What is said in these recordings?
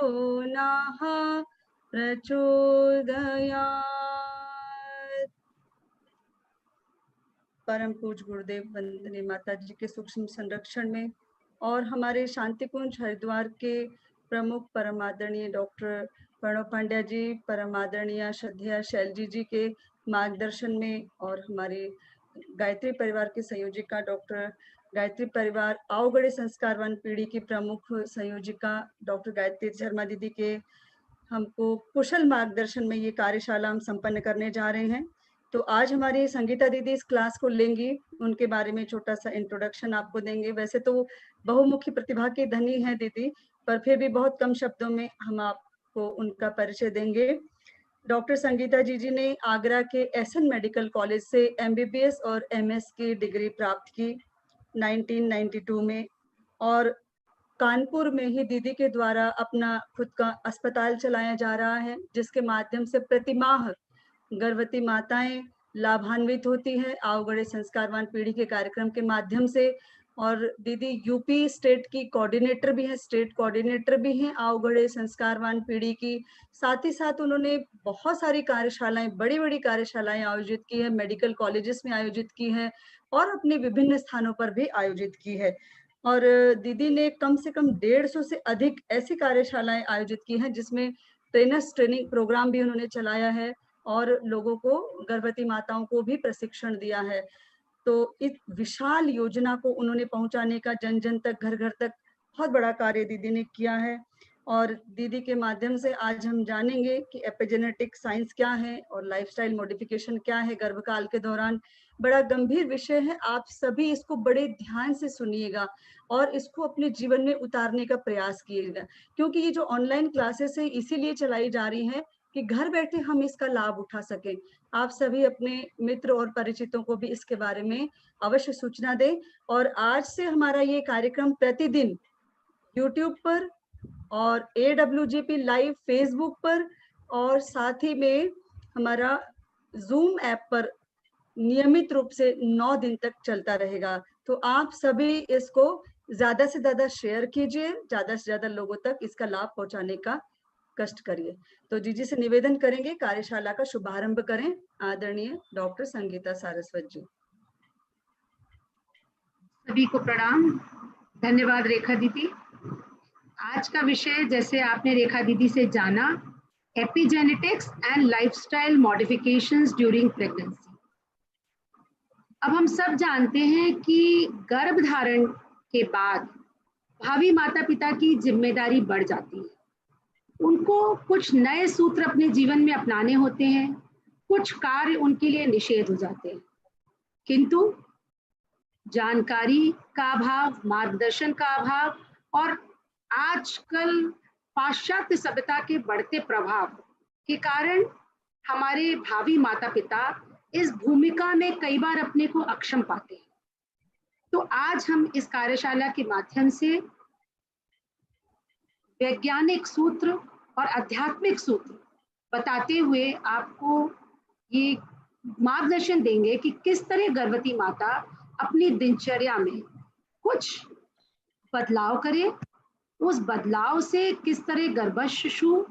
नः प्रचोदयात्। परम पूज्य गुरुदेव वंदनीय माता जी के सूक्ष्म संरक्षण में और हमारे शांति कुंज हरिद्वार के प्रमुख परम आदरणीय डॉक्टर प्रणव पांड्या जी, परम आदरणीय श्रद्धेय शैलजी जी के मार्गदर्शन में और हमारे गायत्री परिवार की संयोजिका डॉक्टर गायत्री परिवार आवगढ़े संस्कारवान पीढ़ी की प्रमुख संयोजिका डॉक्टर गायत्री शर्मा दीदी के हमको कुशल मार्गदर्शन में ये कार्यशाला हम संपन्न करने जा रहे हैं। तो आज हमारी संगीता दीदी इस क्लास को लेंगी, उनके बारे में छोटा सा इंट्रोडक्शन आपको देंगे। वैसे तो बहुमुखी प्रतिभा की धनी है दीदी, पर फिर भी बहुत कम शब्दों में हम आपको उनका परिचय देंगे। डॉक्टर संगीता जी ने आगरा के एसएन मेडिकल कॉलेज से एमबीबीएस और एमएस की डिग्री प्राप्त की 1992 में, और कानपुर में ही दीदी के द्वारा अपना खुद का अस्पताल चलाया जा रहा है, जिसके माध्यम से प्रतिमाह गर्भवती माताएं लाभान्वित होती है आवगढ़े संस्कारवान पीढ़ी के कार्यक्रम के माध्यम से। और दीदी यूपी स्टेट की कोऑर्डिनेटर भी है, स्टेट कोऑर्डिनेटर भी हैं आवगढ़े संस्कारवान पीढ़ी की। साथ ही साथ उन्होंने बहुत सारी कार्यशालाएं, बड़ी बड़ी कार्यशालाएं आयोजित की है, मेडिकल कॉलेजेस में आयोजित की है और अपने विभिन्न स्थानों पर भी आयोजित की है। और दीदी ने कम से कम 150 से अधिक ऐसी कार्यशालाएं आयोजित की हैं, जिसमें ट्रेनर्स ट्रेनिंग प्रोग्राम भी उन्होंने चलाया है और लोगों को, गर्भवती माताओं को भी प्रशिक्षण दिया है। तो इस विशाल योजना को उन्होंने पहुंचाने का, जन जन तक, घर घर तक बहुत बड़ा कार्य दीदी ने किया है। और दीदी के माध्यम से आज हम जानेंगे कि एपिजेनेटिक साइंस क्या है और लाइफस्टाइल मॉडिफिकेशन क्या है गर्भकाल के दौरान। बड़ा गंभीर विषय है, आप सभी इसको बड़े ध्यान से सुनिएगा और इसको अपने जीवन में उतारने का प्रयास कीजिएगा, क्योंकि ये जो ऑनलाइन क्लासेस है इसीलिए चलाई जा रही है कि घर बैठे हम इसका लाभ उठा सकें। आप सभी अपने मित्र और परिचितों को भी इसके बारे में अवश्य सूचना दें। और आज से हमारा ये कार्यक्रम प्रतिदिन YouTube पर और AWGP लाइव फेसबुक पर और साथ ही में हमारा Zoom ऐप पर नियमित रूप से 9 दिन तक चलता रहेगा। तो आप सभी इसको ज्यादा से ज्यादा शेयर कीजिए, ज्यादा से ज्यादा लोगों तक इसका लाभ पहुंचाने का कष्ट करिए। तो जीजी से निवेदन करेंगे कार्यशाला का शुभारंभ करें आदरणीय डॉक्टर संगीता सारस्वत जी। सभी को प्रणाम, धन्यवाद रेखा दीदी। आज का विषय, जैसे आपने रेखा दीदी से जाना, epigenetics and lifestyle modifications during pregnancy. अब हम सब जानते हैं कि गर्भधारण के बाद भावी माता पिता की जिम्मेदारी बढ़ जाती है। उनको कुछ नए सूत्र अपने जीवन में अपनाने होते हैं, कुछ कार्य उनके लिए निषेध हो जाते हैं, किंतु जानकारी का अभाव, मार्गदर्शन का अभाव और आजकल पाश्चात्य सभ्यता के बढ़ते प्रभाव के कारण हमारे भावी माता पिता इस भूमिका में कई बार अपने को अक्षम पाते हैं। तो आज हम इस कार्यशाला के माध्यम से वैज्ञानिक सूत्र और आध्यात्मिक सूत्र बताते हुए आपको ये मार्गदर्शन देंगे कि किस तरह गर्भवती माता अपनी दिनचर्या में कुछ बदलाव करे, उस बदलाव से किस तरह गर्भस्थ शिशु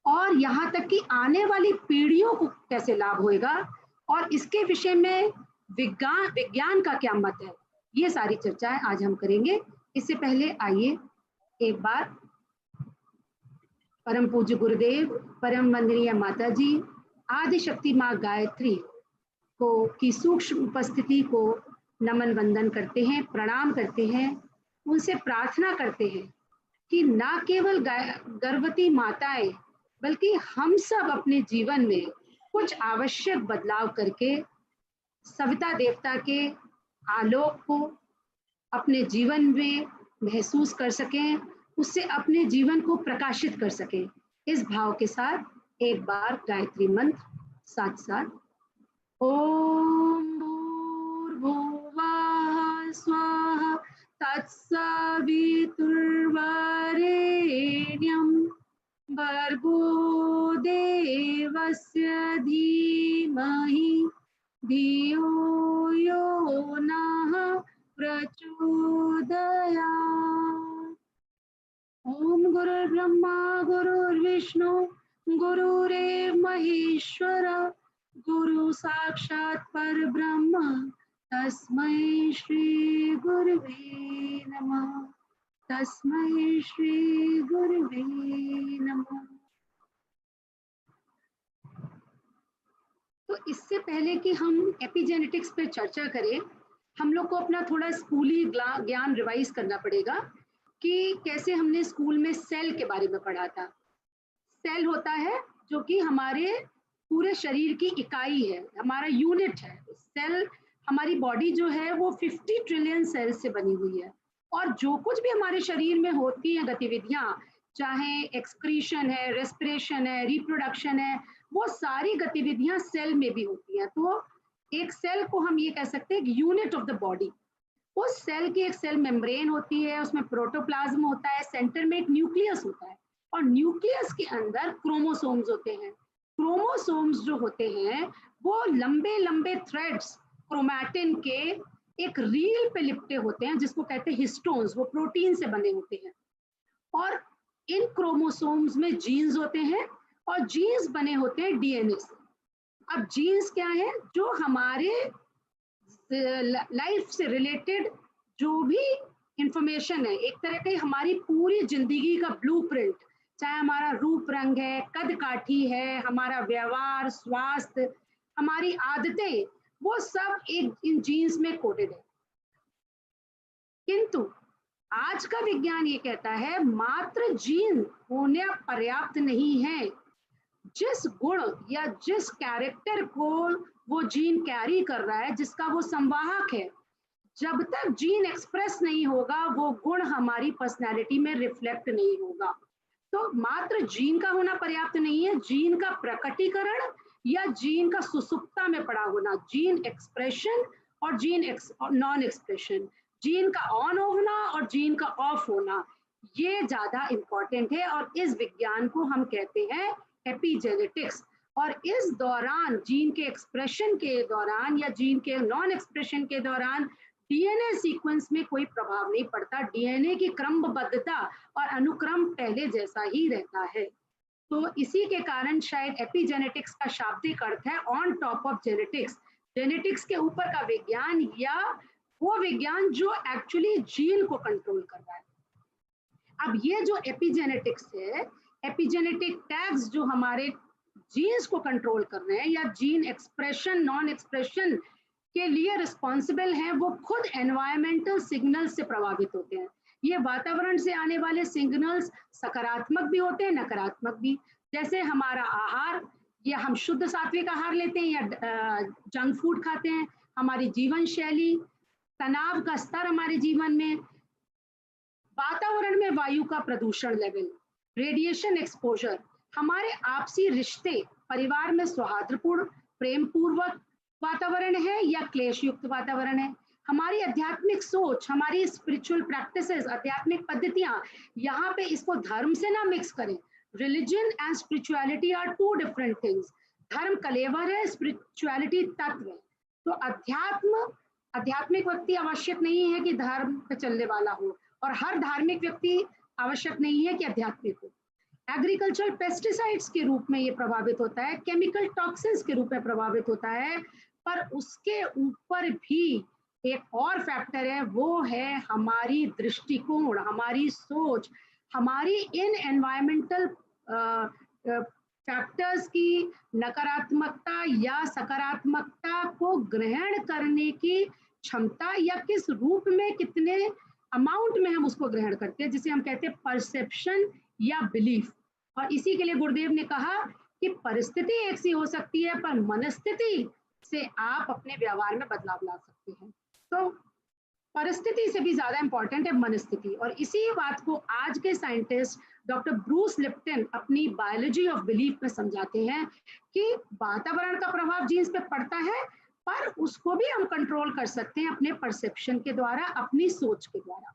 और यहाँ तक कि आने वाली पीढ़ियों को कैसे लाभ होएगा, और इसके विषय में विज्ञान का क्या मत है, ये सारी चर्चाएं आज हम करेंगे। इससे पहले आइए एक बार परम पूज्य गुरुदेव, परम वंदनीय माता जी, आदि शक्ति माँ गायत्री को की सूक्ष्म उपस्थिति को नमन वंदन करते हैं, प्रणाम करते हैं, उनसे प्रार्थना करते हैं कि ना केवल गर्भवती माताएं बल्कि हम सब अपने जीवन में कुछ आवश्यक बदलाव करके सविता देवता के आलोक को अपने जीवन में महसूस कर सकें, उससे अपने जीवन को प्रकाशित कर सकें। इस भाव के साथ एक बार गायत्री मंत्र साथ साथ। ओम भूर्भुवः स्वाहा तत्सवितुर्वरेण्यं भर्गो देवस्य धीमहि धियो यो नः प्रचोदयात्। ओम गुरुर्ब्रह्मा गुरुर्विष्णु गुरुरेव महेश्वर गुरु साक्षात् परब्रह्म तस्मै श्री गुरुवे नमः। तस्मै श्री गुरुवे नमः। तो इससे पहले कि हम एपिजेनेटिक्स पे चर्चा करें, हम लोग को अपना थोड़ा स्कूली ज्ञान रिवाइज करना पड़ेगा कि कैसे हमने स्कूल में सेल के बारे में पढ़ा था। सेल होता है जो कि हमारे पूरे शरीर की इकाई है, हमारा यूनिट है। सेल, हमारी बॉडी जो है वो 50 ट्रिलियन सेल से बनी हुई है, और जो कुछ भी हमारे शरीर में होती हैं गतिविधियां, चाहे एक्सक्रीशन है, रेस्पिरेशन है, रिप्रोडक्शन है, वो सारी गतिविधियां सेल में भी होती हैं। तो एक सेल को हम ये कह सकते हैं यूनिट ऑफ द बॉडी। उस सेल की एक सेल मेम्ब्रेन होती है, उसमें प्रोटोप्लाज्म होता है, सेंटर में एक न्यूक्लियस होता है, और न्यूक्लियस के अंदर क्रोमोसोम्स होते हैं। क्रोमोसोम्स जो होते हैं वो लंबे लंबे थ्रेड्स क्रोमैटिन के एक रील पे लिपटे होते हैं, जिसको कहते हैं हिस्टोन्स। वो प्रोटीन से बने होते हैं, और इन क्रोमोसोम्स में जीन्स होते हैं, और जीन्स बने होते हैं डीएनए से। अब जीन्स क्या है? जो हमारे लाइफ से रिलेटेड जो भी इंफॉर्मेशन है, एक तरह की हमारी पूरी जिंदगी का ब्लूप्रिंट, चाहे हमारा रूप रंग है, कद काठी है, हमारा व्यवहार, स्वास्थ्य, हमारी आदतें, वो सब एक इन जीन्स में कोडेड है। किंतु आज का विज्ञान ये कहता है मात्र जीन होने पर्याप्त नहीं है। जिस गुण या जिस कैरेक्टर को वो जीन कैरी कर रहा है, जिसका वो संवाहक है, जब तक जीन एक्सप्रेस नहीं होगा वो गुण हमारी पर्सनैलिटी में रिफ्लेक्ट नहीं होगा। तो मात्र जीन का होना पर्याप्त नहीं है, जीन का प्रकटीकरण या जीन का सुसुप्ता में पड़ा होना, जीन एक्सप्रेशन और जीन नॉन एक्सप्रेशन, जीन का ऑन होना और जीन का ऑफ होना, ये ज्यादा इंपॉर्टेंट है। और इस विज्ञान को हम कहते हैं एपिजेनेटिक्स। और इस दौरान, जीन के एक्सप्रेशन के दौरान या जीन के नॉन एक्सप्रेशन के दौरान डीएनए सीक्वेंस में कोई प्रभाव नहीं पड़ता। डीएनए की क्रमबद्धता और अनुक्रम पहले जैसा ही रहता है। तो इसी के कारण शायद एपिजेनेटिक्स का शाब्दिक अर्थ है on top of genetics, genetics के ऊपर का विज्ञान, या वो विज्ञान जो एक्चुअली जीन को कंट्रोल कर रहा है। अब ये जो एपिजेनेटिक्स है, एपिजेनेटिक टैग्स जो हमारे जीन्स को कंट्रोल कर रहे हैं या जीन एक्सप्रेशन नॉन एक्सप्रेशन के लिए रिस्पॉन्सिबल हैं, वो खुद एनवायरमेंटल सिग्नल से प्रभावित होते हैं। ये वातावरण से आने वाले सिग्नल्स सकारात्मक भी होते हैं, नकारात्मक भी। जैसे हमारा आहार, या हम शुद्ध सात्विक आहार लेते हैं या जंक फूड खाते हैं, हमारी जीवन शैली, तनाव का स्तर हमारे जीवन में, वातावरण में वायु का प्रदूषण लेवल, रेडिएशन एक्सपोजर, हमारे आपसी रिश्ते, परिवार में सौहार्दपूर्ण प्रेम पूर्वक वातावरण है या क्लेश युक्त वातावरण है, हमारी आध्यात्मिक सोच, हमारी स्पिरिचुअल प्रैक्टिसेस, आध्यात्मिक पद्धतियां, यहाँ पे इसको धर्म से ना मिक्स करें। Religion and spirituality are two different things. धर्म कलेवर है, स्पिरिचुअलिटी तत्व है। तो आध्यात्मिक व्यक्ति आवश्यक नहीं है कि धर्म पे चलने वाला हो, और हर धार्मिक व्यक्ति आवश्यक नहीं है कि आध्यात्मिक हो। एग्रीकल्चरल पेस्टिसाइड्स के रूप में ये प्रभावित होता है, केमिकल टॉक्सिन्स के रूप में प्रभावित होता है, पर उसके ऊपर भी एक और फैक्टर है, वो है हमारी दृष्टिकोण, हमारी सोच, हमारी इन एनवायरमेंटल फैक्टर्स की नकारात्मकता या सकारात्मकता को ग्रहण करने की क्षमता, या किस रूप में, कितने अमाउंट में हम उसको ग्रहण करते हैं, जिसे हम कहते हैं परसेप्शन या बिलीफ। और इसी के लिए गुरुदेव ने कहा कि परिस्थिति एक सी हो सकती है, पर मनस्थिति से आप अपने व्यवहार में बदलाव ला सकते हैं। तो परिस्थिति से भी ज्यादा इंपॉर्टेंट है मनस्थिति। और इसी बात को आज के साइंटिस्ट डॉक्टर ब्रूस लिप्टन अपनी बायोलॉजी ऑफ बिलीफ में समझाते हैं कि वातावरण का प्रभाव जीन्स पे पड़ता है, पर उसको भी हम कंट्रोल कर सकते हैं अपने परसेप्शन के द्वारा, अपनी सोच के द्वारा।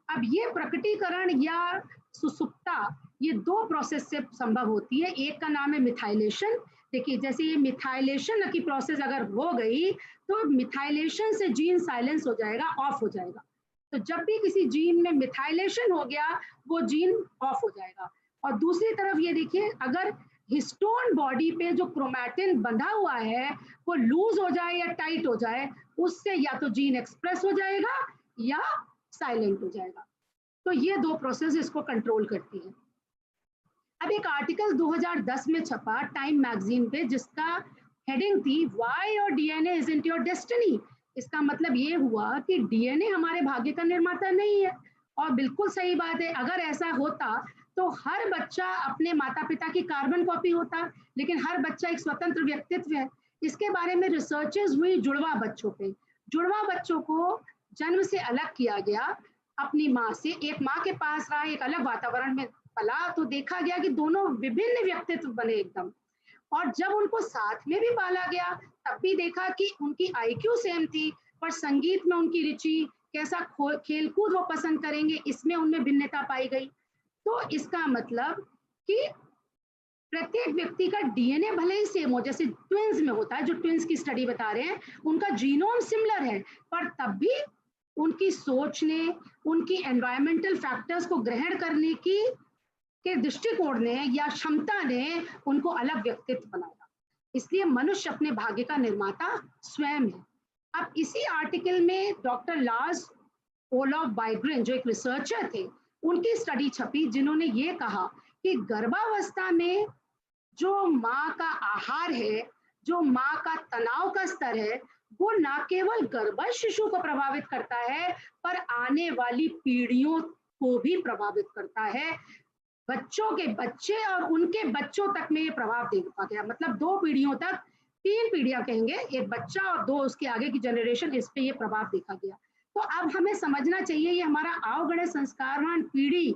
अब ये प्रकटीकरण या सुसुप्ता, ये दो प्रोसेस से संभव होती है। एक का नाम है मिथाइलेशन। देखिए, जैसे ये मिथाइलेशन की प्रोसेस अगर हो गई तो मिथाइलेशन से जीन साइलेंस हो जाएगा, ऑफ हो जाएगा। तो जब भी किसी जीन में मिथाइलेशन हो गया वो जीन ऑफ हो जाएगा। और दूसरी तरफ ये देखिए, अगर हिस्टोन बॉडी पे जो क्रोमैटिन बंधा हुआ है वो लूज हो जाए या टाइट हो जाए, उससे या तो जीन एक्सप्रेस हो जाएगा या साइलेंट हो जाएगा। तो ये दो प्रोसेस इसको कंट्रोल करती है। अब एक आर्टिकल 2010 में छपा टाइम मैगजीन पे, जिसका हेडिंग थी why your DNA isn't your destiny. इसका मतलब ये हुआ कि डीएनए हमारे भाग्य का निर्माता नहीं है। और बिल्कुल सही बात है, अगर ऐसा होता तो हर बच्चा अपने माता पिता की कार्बन कॉपी होता, लेकिन हर बच्चा एक स्वतंत्र व्यक्तित्व है। इसके बारे में रिसर्चेस हुई जुड़वा बच्चों पे। जुड़वा बच्चों को जन्म से अलग किया गया अपनी माँ से, एक माँ के पास रहा, एक अलग वातावरण में पला, तो देखा गया कि दोनों विभिन्न व्यक्तित्व बने एकदम। और जब उनको साथ में भी पाला गया तब भी देखा कि उनकी आईक्यू सेम थी, पर संगीत में उनकी रुचि, कैसा खेलकूद वो पसंद करेंगे, इसमें उनमें भिन्नता पाई गई। तो इसका मतलब कि प्रत्येक व्यक्ति का डीएनए भले ही सेम हो, जैसे ट्विंस में होता है, जो ट्विंस की स्टडी बता रहे हैं उनका जीनोम सिमिलर है, पर तब भी उनकी सोचने, उनकी एनवायरमेंटल फैक्टर्स को ग्रहण करने की के दृष्टिकोण ने या क्षमता ने उनको अलग व्यक्तित्व बनाया। इसलिए मनुष्य अपने भाग्य का निर्माता स्वयं है। अब इसी आर्टिकल में डॉक्टर लार्स ओलॉफ बाइग्रेन, जो एक रिसर्चर थे, उनकी स्टडी छपी, जिन्होंने ये कहा कि गर्भावस्था में जो माँ का आहार है, जो माँ का तनाव का स्तर है, वो न केवल गर्भस्थ शिशु को प्रभावित करता है, पर आने वाली पीढ़ियों को भी प्रभावित करता है। बच्चों के बच्चे और उनके बच्चों तक में ये प्रभाव देखा गया, मतलब 2 पीढ़ियों तक, 3 पीढ़ियां कहेंगे, एक बच्चा और 2 उसके आगे की जनरेशन, इस पे ये प्रभाव देखा गया। तो अब हमें समझना चाहिए ये हमारा अवगणित संस्कारवान पीढ़ी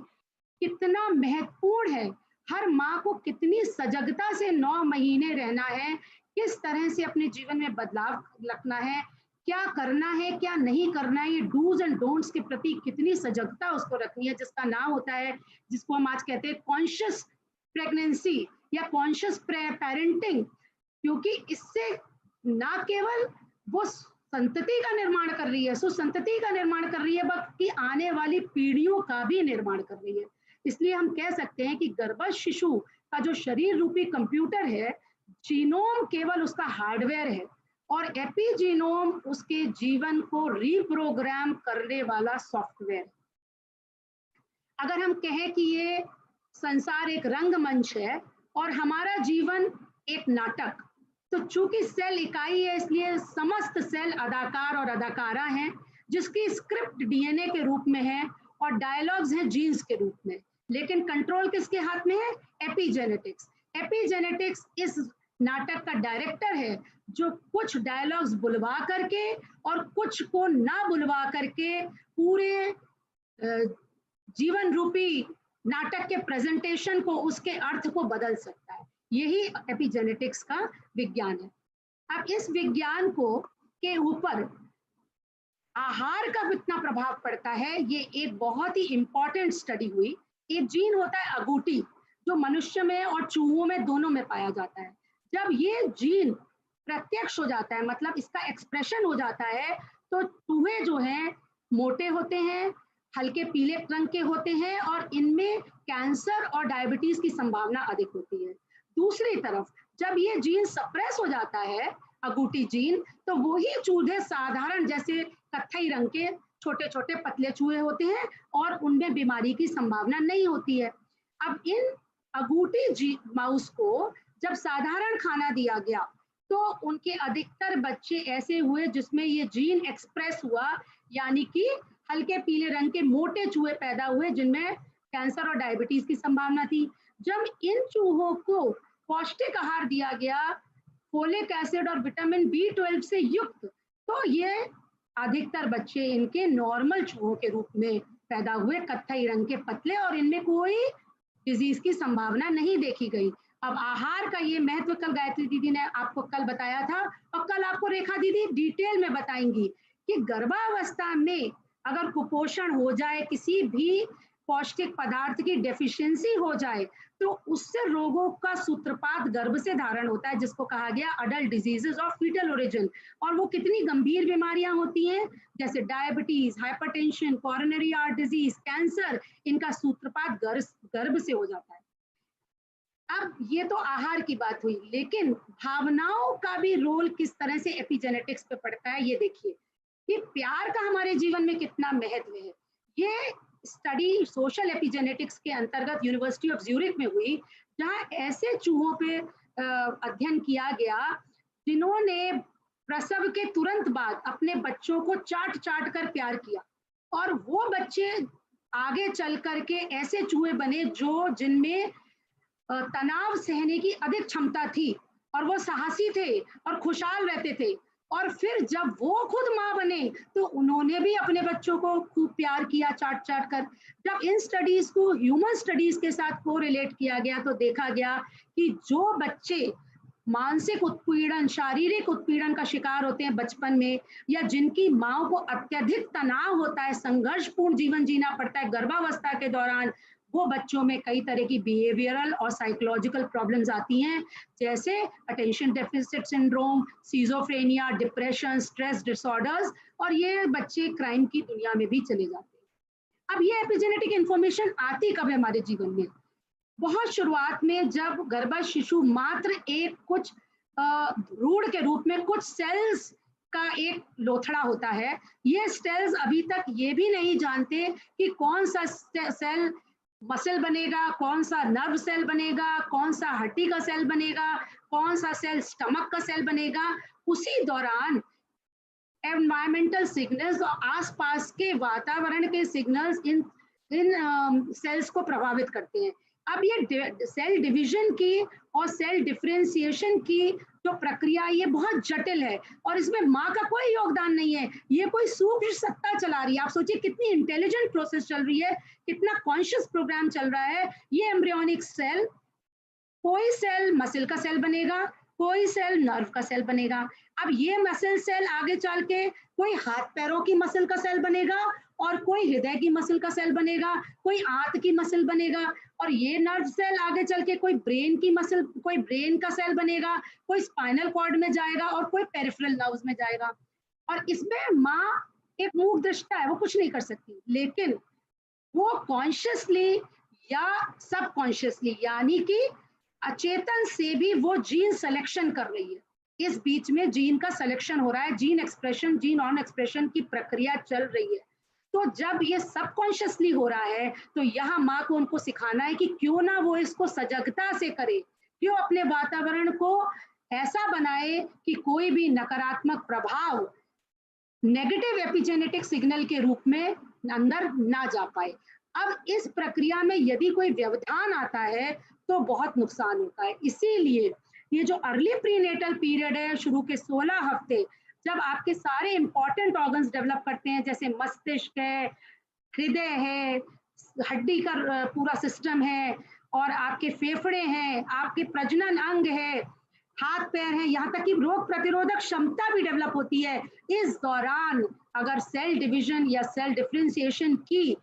कितना महत्वपूर्ण है। हर माँ को कितनी सजगता से 9 महीने रहना है, किस तरह से अपने जीवन में बदलाव रखना है, क्या करना है क्या नहीं करना है, ये डूज एंड डोंट्स के प्रति कितनी सजगता उसको रखनी है, जिसका नाम होता है, जिसको हम आज कहते हैं कॉन्शियस प्रेगनेंसी या कॉन्शियस पेरेंटिंग। क्योंकि इससे ना केवल वो संतति का निर्माण कर रही है, सुसंतति का निर्माण कर रही है, बल्कि आने वाली पीढ़ियों का भी निर्माण कर रही है। इसलिए हम कह सकते हैं कि गर्भस्थ शिशु का जो शरीर रूपी कंप्यूटर है, जीनोम केवल उसका हार्डवेयर है और एपिजीनोम उसके जीवन को रीप्रोग्राम करने वाला सॉफ्टवेयर। अगर हम कहें कि ये संसार एक रंगमंच है और हमारा जीवन एक नाटक, तो चूंकि सेल इकाई है, इसलिए समस्त सेल अदाकार और अदाकारा हैं, जिसकी स्क्रिप्ट डीएनए के रूप में है और डायलॉग्स हैं जीन्स के रूप में। लेकिन कंट्रोल किसके हाथ में है? एपिजेनेटिक्स। एपिजेनेटिक्स इस नाटक का डायरेक्टर है, जो कुछ डायलॉग्स बुलवा करके और कुछ को ना बुलवा करके पूरे जीवन रूपी नाटक के प्रेजेंटेशन को, उसके अर्थ को बदल सकता है। यही एपिजेनेटिक्स का विज्ञान है। अब इस विज्ञान को के ऊपर आहार का कितना प्रभाव पड़ता है, ये एक बहुत ही इंपॉर्टेंट स्टडी हुई। एक जीन होता है अगूटी, जो मनुष्य में और चूहों में दोनों में पाया जाता है। जब ये जीन प्रत्यक्ष हो जाता है, मतलब इसका एक्सप्रेशन हो जाता है, तो चूहे जो हैं मोटे होते हैं, हल्के पीले रंग के होते हैं और इनमें कैंसर और डायबिटीज की संभावना अधिक होती है। दूसरी तरफ जब ये जीन सप्रेस हो जाता है, अगूटी जीन, तो वही चूहे साधारण जैसे कत्थई रंग के छोटे छोटे पतले चूहे होते हैं और उनमें बीमारी की संभावना नहीं होती है। अब इन अगूटी माउस को जब साधारण खाना दिया गया, तो उनके अधिकतर बच्चे ऐसे हुए जिसमें ये जीन एक्सप्रेस हुआ, यानी कि हल्के पीले रंग के मोटे चूहे पैदा हुए जिनमें कैंसर और डायबिटीज की संभावना थी। जब इन चूहों को पौष्टिक आहार दिया गया, फोलिक एसिड और विटामिन B12 से युक्त, तो ये अधिकतर बच्चे इनके नॉर्मल चूहों के रूप में पैदा हुए, कत्थई रंग के पतले, और इनमें कोई डिजीज की संभावना नहीं देखी गई। अब आहार का ये महत्व कल गायत्री दीदी ने आपको कल बताया था और कल आपको रेखा दीदी डिटेल में बताएंगी कि गर्भावस्था में अगर कुपोषण हो जाए, किसी भी पौष्टिक पदार्थ की डेफिशिएंसी हो जाए तो उससे रोगों का सूत्रपात गर्भ से धारण होता है, जिसको कहा गया adult diseases of fetal origin. और वो कितनी गंभीर बीमारियां होती हैं, जैसे diabetes, hypertension, coronary heart disease, cancer, इनका सूत्रपात गर्भ से हो जाता है। अब ये तो आहार की बात हुई, लेकिन भावनाओं का भी रोल किस तरह से एपिजेनेटिक्स पे पड़ता है, ये देखिए कि प्यार का हमारे जीवन में कितना महत्व है। ये स्टडी सोशल एपिजेनेटिक्स के अंतर्गत यूनिवर्सिटी ऑफ ज्यूरिख में हुई, जहां ऐसे चूहों पे अध्ययन किया गया जिन्होंने प्रसव के तुरंत बाद अपने बच्चों को चाट चाट कर प्यार किया, और वो बच्चे आगे चल करके ऐसे चूहे बने जो जिनमें तनाव सहने की अधिक क्षमता थी, और वो साहसी थे और खुशहाल रहते थे। और फिर जब वो खुद माँ बने तो उन्होंने भी अपने बच्चों को खूब प्यार किया चाट चाट कर। जब इन स्टडीज को ह्यूमन स्टडीज के साथ को रिलेट किया गया तो देखा गया कि जो बच्चे मानसिक उत्पीड़न, शारीरिक उत्पीड़न का शिकार होते हैं बचपन में, या जिनकी माँ को अत्यधिक तनाव होता है, संघर्षपूर्ण जीवन जीना पड़ता है गर्भावस्था के दौरान, वो बच्चों में कई तरह की बिहेवियरल और साइकोलॉजिकल प्रॉब्लम्स आती हैं, जैसे attention deficit syndrome, schizophrenia, depression, stress disorders, और ये बच्चे क्राइम की दुनिया में भी चले जाते हैं। अब ये एपिजेनेटिक इंफॉर्मेशन आती कब है हमारे जीवन में? बहुत शुरुआत में, जब गर्भ शिशु मात्र एक कुछ भ्रूण के रूप में कुछ सेल्स का एक लोथड़ा होता है। ये सेल्स अभी तक ये भी नहीं जानते कि कौन सा सेल मसल बनेगा, कौन सा नर्व सेल बनेगा, कौन सा हड्डी का सेल बनेगा, कौन सा सेल स्टमक का सेल बनेगा। उसी दौरान एनवायरमेंटल सिग्नल्स और आसपास के वातावरण के सिग्नल्स इन सेल्स को प्रभावित करते हैं। अब ये सेल डिवीजन की और सेल डिफरेंशिएशन की जो प्रक्रिया, ये बहुत जटिल है और इसमें माँ का कोई योगदान नहीं है। ये कोई सूक्ष्म सत्ता चला रही है। आप सोचिए कितनी इंटेलिजेंट प्रोसेस चल रही है, कितना कॉन्शियस प्रोग्राम चल रहा है। ये एम्ब्रियोनिक सेल, कोई सेल मसल का सेल बनेगा, कोई सेल नर्व का सेल बनेगा। अब ये मसल सेल आगे चल के कोई हाथ पैरों की मसल का सेल बनेगा, और कोई हृदय की मसल का सेल बनेगा, कोई आंत की मसल बनेगा, और ये नर्व सेल आगे चल के कोई ब्रेन की मसल, कोई ब्रेन का सेल बनेगा, कोई स्पाइनल कॉर्ड में जाएगा, और कोई पेरिफेरल नर्व्स में जाएगा। और इसमें माँ एक मूक दृष्टा है, वो कुछ नहीं कर सकती, लेकिन वो कॉन्शियसली या सबकॉन्शियसली, यानी कि अचेतन से भी वो जीन सिलेक्शन कर रही है। इस बीच में जीन का सिलेक्शन हो रहा है, gene expression, gene on expression की प्रक्रिया चल रही है। तो जब ये सबकॉन्शियसली हो रहा है तो यहाँ माँ को उनको सिखाना है कि क्यों ना वो इसको सजगता से करे, क्यों अपने वातावरण को ऐसा बनाए कि कोई भी नकारात्मक प्रभाव नेगेटिव एपिजेनेटिक सिग्नल के रूप में अंदर ना जा पाए। अब इस प्रक्रिया में यदि कोई व्यवधान आता है तो बहुत नुकसान होता है। इसीलिए ये जो अर्ली प्रीनेटल पीरियड है, शुरू के 16 हफ्ते, जब आपके सारे इंपॉर्टेंट ऑर्गन्स डेवलप करते हैं, जैसे मस्तिष्क है, हृदय है, हड्डी का पूरा सिस्टम है, और आपके फेफड़े हैं, आपके प्रजनन अंग है, हाथ पैर है, यहाँ तक कि रोग प्रतिरोधक क्षमता भी डेवलप होती है। इस दौरान अगर सेल डिवीजन या सेल डिफरेंशिएशन की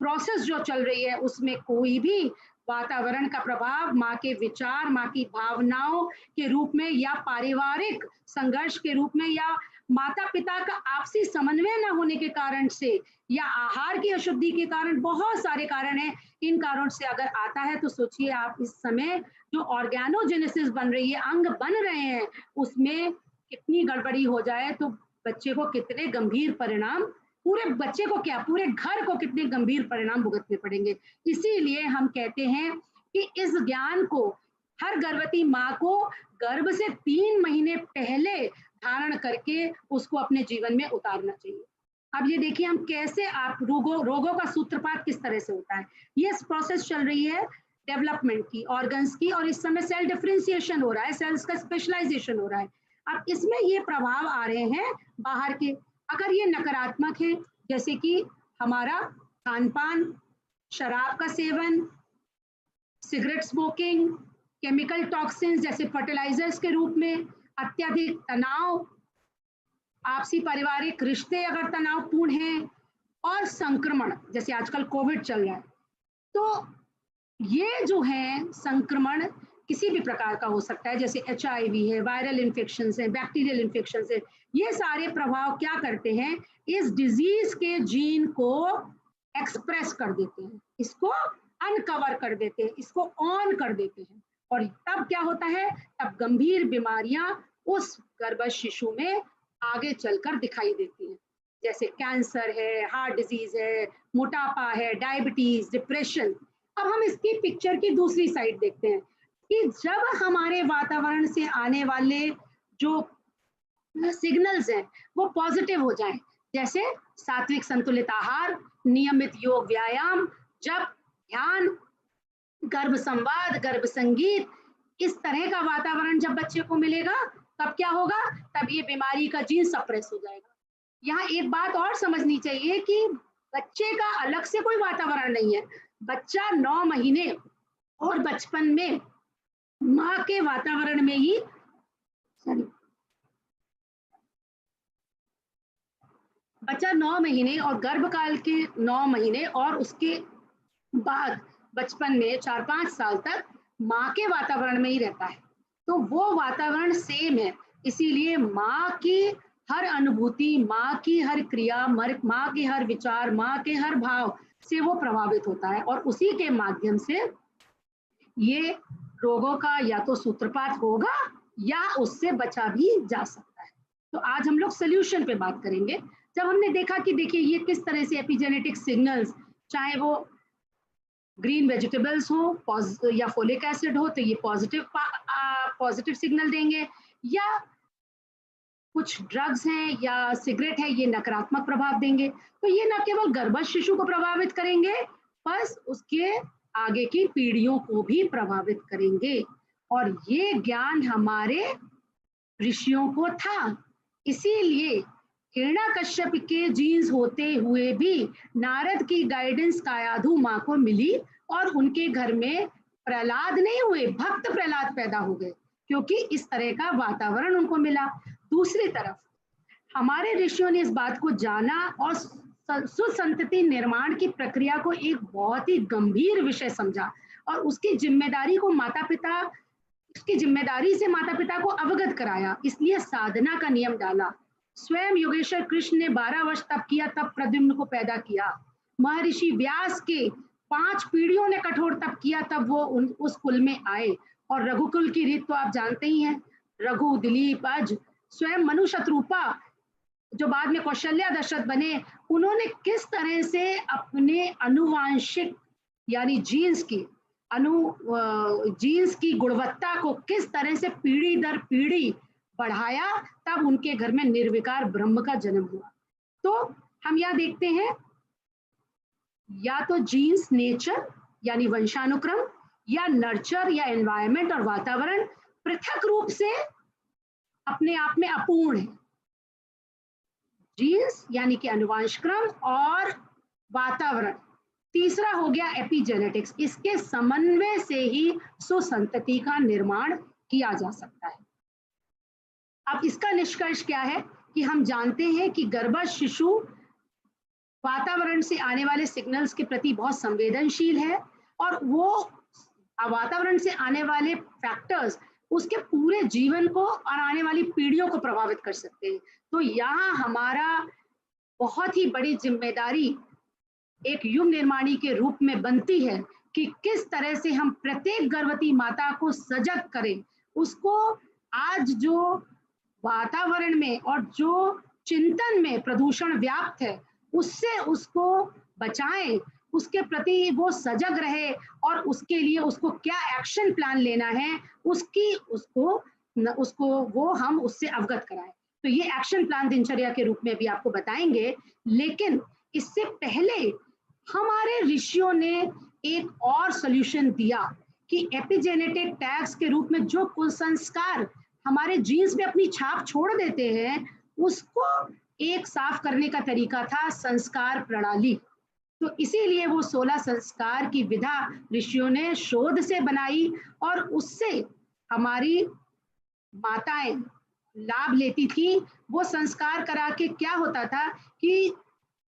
प्रोसेस जो चल रही है, उसमें कोई भी वातावरण का प्रभाव माँ के विचार, माँ की भावनाओं के रूप में, या पारिवारिक संघर्ष के रूप में, या माता पिता का आपसी समन्वय न होने के कारण से, या आहार की अशुद्धि के कारण, बहुत सारे कारण हैं। इन कारणों से अगर आता है तो सोचिए आप इस समय जो ऑर्गेनोजेनेसिस बन रही है, अंग बन रहे हैं, उसमें कितनी गड़बड़ी हो जाए तो बच्चे को कितने गंभीर परिणाम, पूरे बच्चे को क्या, पूरे घर को कितने गंभीर परिणाम भुगतने पड़ेंगे। इसीलिए हम कहते हैं कि इस ज्ञान को हर गर्भवती माँ को गर्भ से 3 महीने पहले धारण करके उसको अपने जीवन में उतारना चाहिए। अब ये देखिए हम कैसे आप रोगों का सूत्रपात किस तरह से होता है। ये प्रोसेस चल रही है डेवलपमेंट की, ऑर्गन्स की, और इस समय सेल डिफरेंशिएशन हो रहा है, सेल्स का स्पेशलाइजेशन हो रहा है। अब इसमें ये प्रभाव आ रहे हैं बाहर के। अगर ये नकारात्मक है, जैसे कि हमारा खान पान, शराब का seven, cigarette smoking, chemical toxins जैसे फर्टिलाइजर्स के रूप में, अत्यधिक तनाव, आपसी पारिवारिक रिश्ते अगर तनावपूर्ण हैं, और संक्रमण, जैसे आजकल कोविड चल रहा है, तो ये जो है संक्रमण किसी भी प्रकार का हो सकता है, जैसे HIV है, वायरल इन्फेक्शन है, बैक्टीरियल इन्फेक्शन है, ये सारे प्रभाव क्या करते हैं, इस डिजीज के जीन को एक्सप्रेस कर देते हैं, इसको अनकवर कर देते हैं, इसको ऑन कर देते हैं, और तब क्या होता है, तब गंभीर बीमारियां उस गर्भस्थ शिशु में आगे चलकर दिखाई देती हैं, जैसे कैंसर है, हार्ट डिजीज है, मोटापा है, डायबिटीज, डिप्रेशन। अब हम इसकी पिक्चर की दूसरी साइड देखते हैं कि जब हमारे वातावरण से आने वाले जो सिग्नल्स हैं वो पॉजिटिव हो जाएं, जैसे सात्विक संतुलित आहार, नियमित योग व्यायाम, जब ध्यान, गर्भ संवाद, गर्भ संगीत, इस तरह का वातावरण जब बच्चे को मिलेगा, तब क्या होगा, तब ये बीमारी का जीन सप्रेस हो जाएगा। यहाँ एक बात और समझनी चाहिए कि बच्चे का अलग से कोई वातावरण नहीं है, बच्चा 9 महीने और बचपन में माँ के वातावरण में ही, बच्चा 9 महीने और गर्भकाल के 9 महीने और उसके बाद बचपन में 4-5 साल तक माँ के वातावरण में ही रहता है, तो वो वातावरण सेम है, इसीलिए माँ की हर अनुभूति, माँ की हर क्रिया, माँ के हर विचार, माँ के हर भाव से वो प्रभावित होता है, और उसी के माध्यम से ये रोगों का या तो सूत्रपात होगा या उससे बचा भी जा सकता है। तो आज हम लोग सोल्यूशन पे बात करेंगे। जब हमने देखा कि देखिए ये किस तरह से एपिजेनेटिक सिग्नल्स, चाहे वो ग्रीन वेजिटेबल्स हो या फोलिक एसिड हो, तो ये पॉजिटिव सिग्नल देंगे, या कुछ ड्रग्स हैं या सिगरेट है, ये नकारात्मक प्रभाव देंगे। तो ये न केवल गर्भस्थ शिशु को प्रभावित करेंगे, बस उसके आगे की पीढ़ियों को भी प्रभावित करेंगे, और ये ज्ञान हमारे ऋषियों को था, इसीलिए हिरण्यकश्यप के जीन्स होते हुए भी नारद की गाइडेंस कायाधु माँ को मिली, और उनके घर में प्रहलाद नहीं हुए, भक्त प्रहलाद पैदा हो गए, क्योंकि इस तरह का वातावरण उनको मिला। दूसरी तरफ हमारे ऋषियों ने इस बात को जाना और सुसंतति निर्माण की प्रक्रिया को एक बहुत ही गंभीर विषय समझा, और उसकी जिम्मेदारी से माता पिता को अवगत कराया, इसलिए साधना का नियम डाला। स्वयं योगेश्वर कृष्ण ने 12 वर्ष तप किया, तब प्रद्युम्न को पैदा किया। महर्षि व्यास के 5 पीढ़ियों ने कठोर तप किया, तब वो उस कुल में आए, और रघुकुल की रीत तो आप जानते ही हैं, रघु, दिलीप, अज, स्वयं मनु शत्रुपा जो बाद में कौशल्या दशरथ बने, उन्होंने किस तरह से अपने अनुवांशिक यानी जीन्स की गुणवत्ता को किस तरह से पीढ़ी दर पीढ़ी बढ़ाया, तब उनके घर में निर्विकार ब्रह्म का जन्म हुआ। तो हम यहाँ देखते हैं, या तो जीन्स नेचर यानी वंशानुक्रम, या नर्चर या एनवायरमेंट और वातावरण पृथक रूप से अपने आप में अपूर्ण है। जीन्स यानी कि अनुवंशक्रम और वातावरण, तीसरा हो गया एपिजेनेटिक्स, इसके समन्वय से ही सुसंतति का निर्माण किया जा सकता है। अब इसका निष्कर्ष क्या है कि हम जानते हैं कि गर्भस्थ शिशु वातावरण से आने वाले सिग्नल्स के प्रति बहुत संवेदनशील है, और वो वातावरण से आने वाले फैक्टर्स उसके पूरे जीवन को और आने वाली पीढ़ियों को प्रभावित कर सकते हैं। तो यहाँ हमारा बहुत ही बड़ी जिम्मेदारी एक युग निर्माणी के रूप में बनती है कि किस तरह से हम प्रत्येक गर्भवती माता को सजग करें, उसको आज जो वातावरण में और जो चिंतन में प्रदूषण व्याप्त है उससे उसको बचाएं, उसके प्रति वो सजग रहे, और उसके लिए उसको क्या एक्शन प्लान लेना है उसको हम उससे अवगत कराएं। तो ये एक्शन प्लान दिनचर्या के रूप में भी आपको बताएंगे, लेकिन इससे पहले हमारे ऋषियों ने एक और सॉल्यूशन दिया कि एपिजेनेटिक टैग्स के रूप में जो कुसंस्कार हमारे जीन्स में अपनी छाप छोड़ देते हैं, उसको एक साफ करने का तरीका था संस्कार प्रणाली। तो इसीलिए वो 16 संस्कार की विधा ऋषियों ने शोध से बनाई, और उससे हमारी माताएं लाभ लेती थी। वो संस्कार करा के क्या होता था कि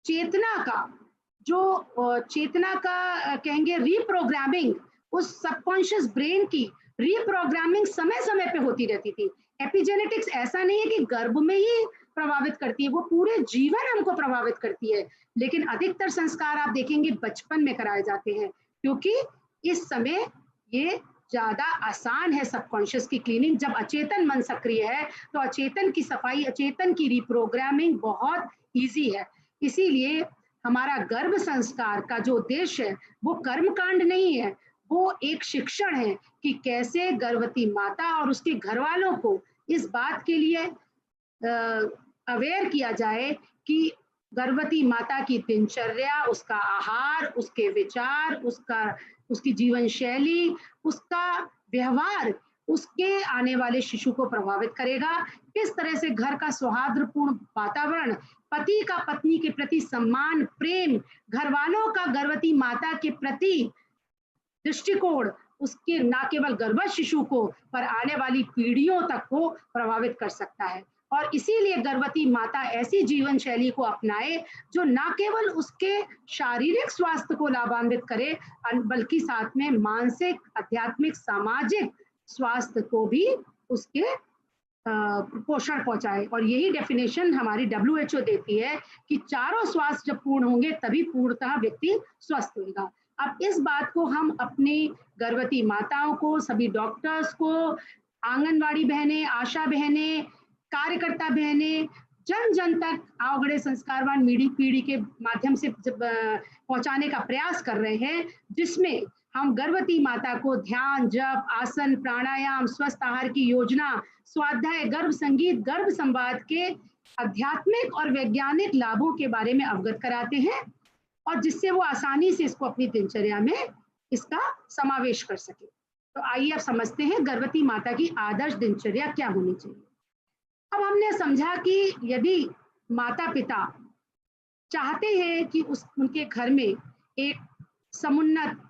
चेतना का चेतना का कहेंगे रीप्रोग्रामिंग, उस सबकॉन्शियस ब्रेन की रीप्रोग्रामिंग समय समय पे होती रहती थी। एपिजेनेटिक्स ऐसा नहीं है कि गर्भ में ही प्रभावित करती है, वो पूरे जीवन हमको प्रभावित करती है, लेकिन अधिकतर संस्कार आप देखेंगे बचपन में कराए जाते हैं, क्योंकि इस समय ये ज्यादा आसान है सबकॉन्शियस की क्लीनिंग। जब अचेतन मन सक्रिय है तो अचेतन की सफाई, अचेतन की रिप्रोग्रामिंग बहुत ईजी है। इसीलिए हमारा गर्भ संस्कार का जो उद्देश्य है वो कर्मकांड नहीं है, वो एक शिक्षण है कि कैसे गर्भवती माता और उसके घर वालों को इस बात के लिए अवेयर किया जाए कि गर्भवती माता की दिनचर्या, उसका आहार, उसके विचार, उसकी जीवन शैली, उसका व्यवहार उसके आने वाले शिशु को प्रभावित करेगा। किस तरह से घर का सौहार्दपूर्ण वातावरण, पति का पत्नी के प्रति सम्मान, प्रेम, घर वालों का गर्भवती माता के प्रति दृष्टिकोण उसके न केवल गर्भस्थ शिशु को पर आने वाली पीढ़ियों तक को प्रभावित कर सकता है। और इसीलिए गर्भवती माता ऐसी जीवन शैली को अपनाए जो न केवल उसके शारीरिक स्वास्थ्य को लाभान्वित करे, बल्कि साथ में मानसिक, आध्यात्मिक, सामाजिक स्वास्थ्य को भी उसके पोषण पहुंचाए। और यही डेफिनेशन हमारी WHO देती है कि चारों स्वास्थ्य जब पूर्ण होंगे तभी पूर्णतः व्यक्ति स्वस्थ होगा। अब इस बात को हम अपनी गर्भवती माताओं को, सभी डॉक्टर्स को, आंगनवाड़ी बहनें, आशा बहनें, कार्यकर्ता बहनें, जन जन तक आवगड़े संस्कारवान पीढ़ी के माध्यम से पहुंचाने का प्रयास कर रहे हैं, जिसमें हम गर्भवती माता को ध्यान, जप, आसन, प्राणायाम, स्वस्थ आहार की योजना, स्वाध्याय, गर्भ संगीत, गर्भ संवाद के आध्यात्मिक और वैज्ञानिक लाभों के बारे में अवगत कराते हैं, और जिससे वो आसानी से इसको अपनी दिनचर्या में इसका समावेश कर सके। तो आइए अब समझते हैं गर्भवती माता की आदर्श दिनचर्या क्या होनी चाहिए। अब हमने समझा कि यदि माता पिता चाहते हैं कि उनके घर में एक समुन्नत,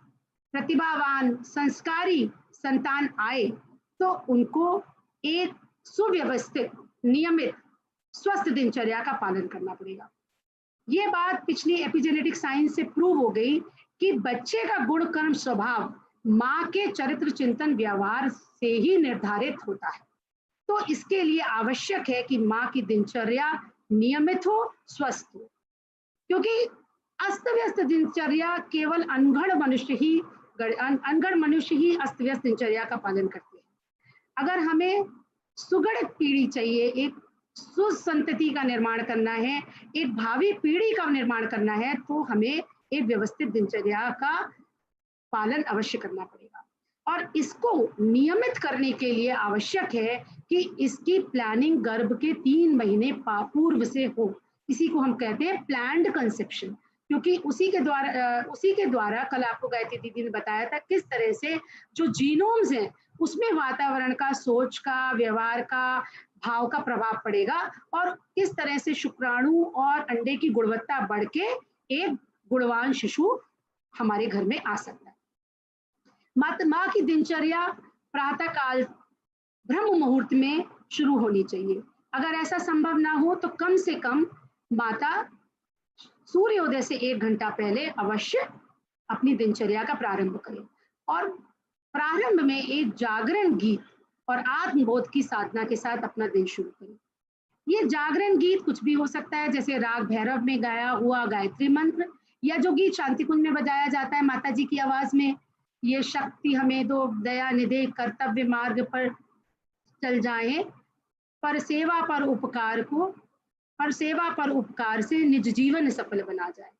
प्रतिभावान, संस्कारी संतान आए, तो उनको एक सुव्यवस्थित, नियमित, स्वस्थ दिनचर्या का पालन करना पड़ेगा। ये बात पिछली एपिजेनेटिक साइंस से प्रूव हो गई कि बच्चे का गुण, कर्म, स्वभाव माँ के चरित्र, चिंतन, व्यवहार से ही निर्धारित होता है। तो इसके लिए आवश्यक है कि माँ की दिनचर्या नियमित हो, स्वस्थ हो, क्योंकि अस्त व्यस्त दिनचर्या केवल अनगढ़ मनुष्य ही अस्त व्यस्त दिनचर्या का पालन करते हैं। अगर हमें सुगढ़ पीढ़ी चाहिए, एक सुसंतति का निर्माण करना है, एक भावी पीढ़ी का निर्माण करना है, तो हमें एक व्यवस्थित दिनचर्या का पालन अवश्य करना पड़ेगा। और इसको नियमित करने के लिए आवश्यक है कि इसकी प्लानिंग गर्भ के 3 महीने पूर्व से हो। इसी को हम कहते हैं प्लान्ड कंसेप्शन, क्योंकि उसी के द्वारा कल आपको गायत्री दीदी ने बताया था किस तरह से जो जीनोम्स हैं उसमें वातावरण का, सोच का, व्यवहार का, भाव का प्रभाव पड़ेगा, और किस तरह से शुक्राणु और अंडे की गुणवत्ता बढ़ के एक गुणवान शिशु हमारे घर में आ सकता है। माँ की दिनचर्या प्रातः काल ब्रह्म मुहूर्त में शुरू होनी चाहिए। अगर ऐसा संभव ना हो तो कम से कम माता सूर्योदय से 1 घंटा पहले अवश्य अपनी दिनचर्या का प्रारंभ करें, और प्रारंभ में एक जागरण गीत और आत्मबोध की साधना के साथ अपना दिन शुरू करें। ये जागरण गीत कुछ भी हो सकता है, जैसे राग भैरव में गाया हुआ गायत्री मंत्र, या जो गीत शांति कुंज में बजाया जाता है माता जी की आवाज में, ये शक्ति हमें दो, दया निधे, कर्तव्य मार्ग पर चल जाएं, पर सेवा पर उपकार से निज जीवन सफल बना जाए।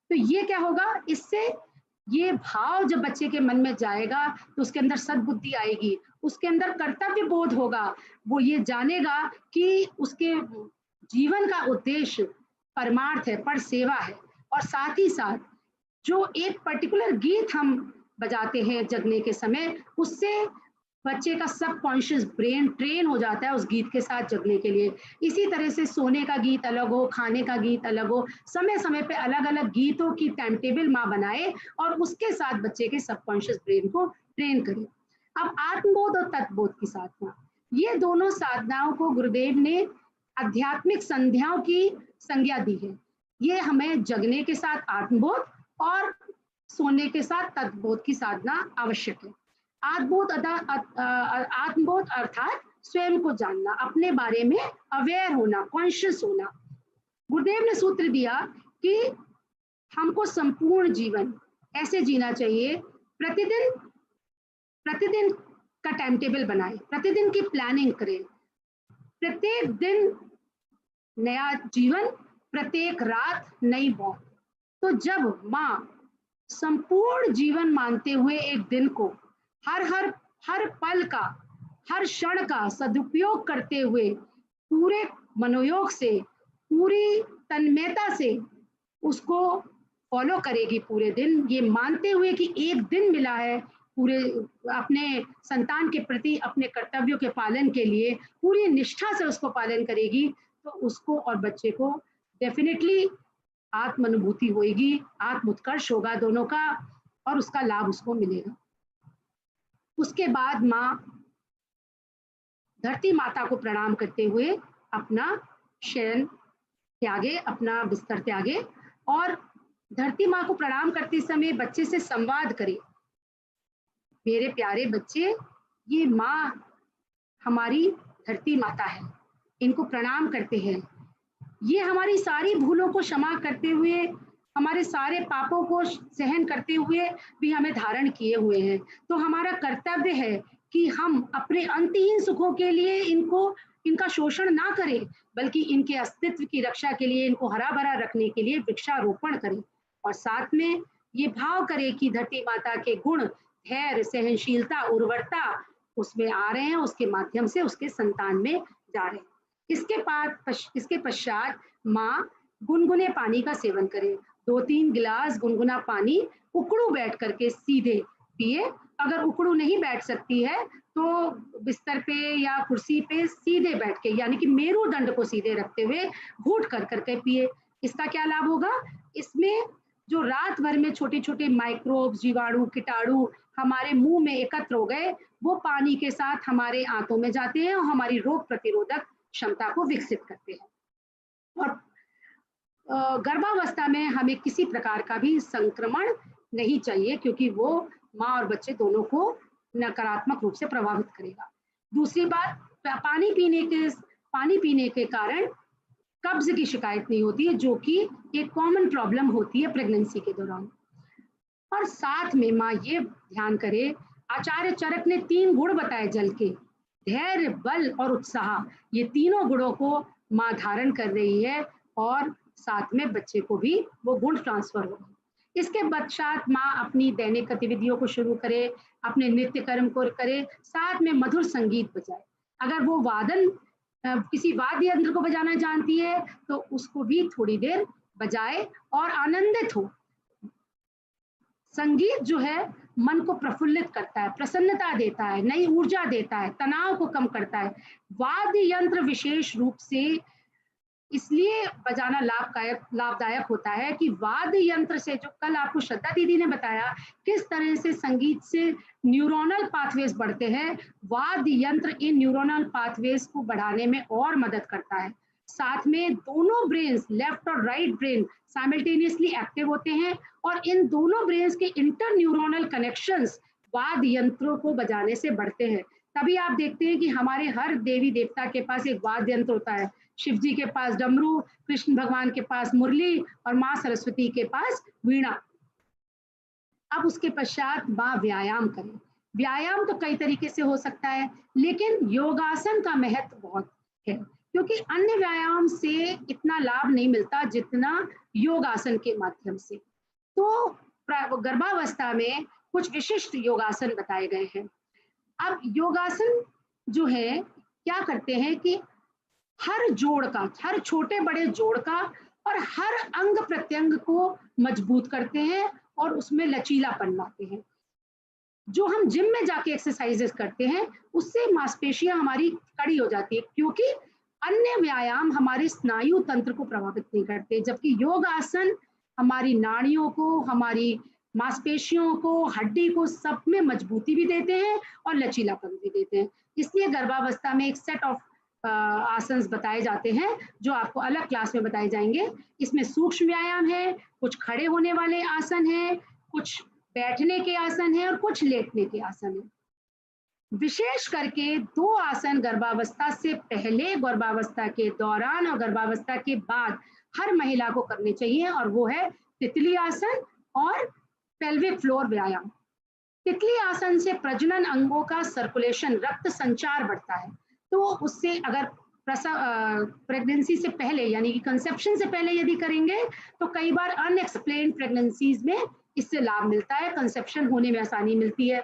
तो ये क्या होगा, इससे ये भाव जब बच्चे के मन में जाएगा तो उसके अंदर सद्बुद्धि आएगी, उसके अंदर कर्तव्य बोध होगा, वो ये जानेगा कि उसके जीवन का उद्देश्य परमार्थ है, पर सेवा है। और साथ ही साथ जो एक पर्टिकुलर गीत हम बजाते हैं जगने के समय, उससे बच्चे का सबकॉन्शियस ब्रेन ट्रेन हो जाता है उस गीत के साथ जगने के लिए। इसी तरह से सोने का गीत अलग हो, खाने का गीत अलग हो, समय समय पे अलग अलग गीतों की टाइम टेबल माँ बनाए और उसके साथ बच्चे के सबकॉन्शियस ब्रेन को ट्रेन करे। अब आत्मबोध और तत्बोध की साधना, ये दोनों साधनाओं को गुरुदेव ने आध्यात्मिक संध्याओं की संज्ञा दी है। ये हमें जगने के साथ आत्मबोध और सोने के साथ तत्बोध की साधना आवश्यक है। आत्मबोध अर्थात स्वयं को जानना, अपने बारे में अवेयर होना, कॉन्शियस होना। गुरुदेव ने सूत्र दिया कि हमको संपूर्ण जीवन ऐसे जीना चाहिए, प्रतिदिन का टाइम टेबल बनाए, प्रतिदिन की प्लानिंग करें, प्रत्येक दिन नया जीवन, प्रत्येक रात नई मौत। तो जब माँ संपूर्ण जीवन मानते हुए एक दिन को हर पल का, हर क्षण का सदुपयोग करते हुए पूरे मनोयोग से, पूरी तन्मयता से उसको फॉलो करेगी पूरे दिन, ये मानते हुए कि एक दिन मिला है पूरे अपने संतान के प्रति अपने कर्तव्यों के पालन के लिए, पूरी निष्ठा से उसको पालन करेगी, तो उसको और बच्चे को डेफिनेटली आत्मानुभूति होगी, आत्म उत्कर्ष होगा दोनों का, और उसका लाभ उसको मिलेगा। उसके बाद माँ धरती माता को प्रणाम करते हुए अपना शयन त्यागे, अपना बिस्तर त्यागे, और धरती माँ को प्रणाम करते समय बच्चे से संवाद करे। मेरे प्यारे बच्चे, ये माँ हमारी धरती माता है, इनको प्रणाम करते हैं। ये हमारी सारी भूलों को क्षमा करते हुए, हमारे सारे पापों को सहन करते हुए भी हमें धारण किए हुए हैं। तो हमारा कर्तव्य है कि हम अपने अंतहीन सुखों के लिए इनका शोषण ना करें, बल्कि इनके अस्तित्व की रक्षा के लिए, इनको हरा भरा रखने के लिए वृक्षारोपण करें, और साथ में ये भाव करें कि धरती माता के गुण, धैर्य, सहनशीलता, उर्वरता उसमें आ रहे हैं, उसके माध्यम से उसके संतान में जा रहे हैं। इसके पश्चात माँ गुनगुने पानी का सेवन करे। 2-3 गिलास गुनगुना पानी उकड़ू बैठ करके सीधे पिए। अगर उकड़ू नहीं बैठ सकती है तो बिस्तर पे या कुर्सी पे सीधे बैठ के, यानी कि मेरुदंड को सीधे रखते हुए घूट कर करके पिए। इसका क्या लाभ होगा? इसमें जो रात भर में छोटे छोटे माइक्रोब्स, जीवाणु, कीटाणु हमारे मुंह में एकत्र हो गए, वो पानी के साथ हमारे आंतों में जाते हैं और हमारी रोग प्रतिरोधक क्षमता को विकसित करते हैं। और गर्भावस्था में हमें किसी प्रकार का भी संक्रमण नहीं चाहिए, क्योंकि वो माँ और बच्चे दोनों को नकारात्मक रूप से प्रभावित करेगा। दूसरी बात, पानी पीने के कारण कब्ज की शिकायत नहीं होती है, जो कि एक कॉमन प्रॉब्लम होती है प्रेगनेंसी के दौरान। और साथ में माँ ये ध्यान करे, आचार्य चरक ने 3 गुण बताए जल के, धैर्य, बल और उत्साह। ये तीनों गुणों को माँ धारण कर रही है, और साथ में बच्चे को भी वो गुण ट्रांसफर हो। इसके पश्चात माँ अपनी दैनिक गतिविधियों को शुरू करे, अपने नित्य कर्म को करे, साथ में मधुर संगीत बजाए। अगर वो किसी वाद्य यंत्र को बजाना जानती है तो उसको भी थोड़ी देर बजाए और आनंदित हो। संगीत जो है मन को प्रफुल्लित करता है, प्रसन्नता देता है, नई ऊर्जा देता है, तनाव को कम करता है। वाद्य यंत्र विशेष रूप से इसलिए बजाना लाभदायक होता है कि वाद्य यंत्र से, जो कल आपको श्रद्धा दीदी ने बताया किस तरह से संगीत से न्यूरोनल पाथवेज बढ़ते हैं, वाद्य यंत्र इन न्यूरोनल पाथवेज को बढ़ाने में और मदद करता है। साथ में दोनों ब्रेन्स, लेफ्ट और राइट ब्रेन साइमल्टेनियसली एक्टिव होते हैं, और इन दोनों ब्रेन्स के इंटर न्यूरोनल कनेक्शंस वाद्य यंत्रों को बजाने से बढ़ते हैं। तभी आप देखते हैं कि हमारे हर देवी देवता के पास एक वाद्य यंत्र होता है। शिव जी के पास डमरू, कृष्ण भगवान के पास मुरली, और माँ सरस्वती के पास वीणा। अब उसके पश्चात माँ व्यायाम करें। व्यायाम तो कई तरीके से हो सकता है, लेकिन योगासन का महत्व बहुत है, क्योंकि अन्य व्यायाम से इतना लाभ नहीं मिलता जितना योगासन के माध्यम से। तो गर्भावस्था में कुछ विशिष्ट योगासन बताए गए हैं। अब योगासन जो है क्या करते हैं कि हर जोड़ का, हर छोटे बड़े जोड़ का और हर अंग प्रत्यंग को मजबूत करते हैं और उसमें लचीलापन लाते हैं। जो हम जिम में जाके एक्सरसाइजेस करते हैं उससे मांसपेशियां हमारी कड़ी हो जाती है, क्योंकि अन्य व्यायाम हमारे स्नायु तंत्र को प्रभावित नहीं करते, जबकि योग आसन हमारी नाड़ियों को, हमारी मांसपेशियों को, हड्डी को, सब में मजबूती भी देते हैं और लचीलापन भी देते हैं। इसलिए गर्भावस्था में एक सेट ऑफ आसन बताए जाते हैं जो आपको अलग क्लास में बताए जाएंगे। इसमें सूक्ष्म व्यायाम है, कुछ खड़े होने वाले आसन है, कुछ बैठने के आसन है और कुछ लेटने के आसन है। विशेष करके 2 आसन गर्भावस्था से पहले, गर्भावस्था के दौरान और गर्भावस्था के बाद हर महिला को करने चाहिए, और वो है तितली आसन और पेल्विक फ्लोर व्यायाम। तितली आसन से प्रजनन अंगों का सर्कुलेशन, रक्त संचार बढ़ता है, तो उससे अगर प्रेगनेंसी से पहले यानी कि कंसेप्शन से पहले यदि करेंगे तो कई बार अनएक्सप्लेन्ड प्रेगनेंसीज में इससे लाभ मिलता है, कंसेप्शन होने में आसानी मिलती है।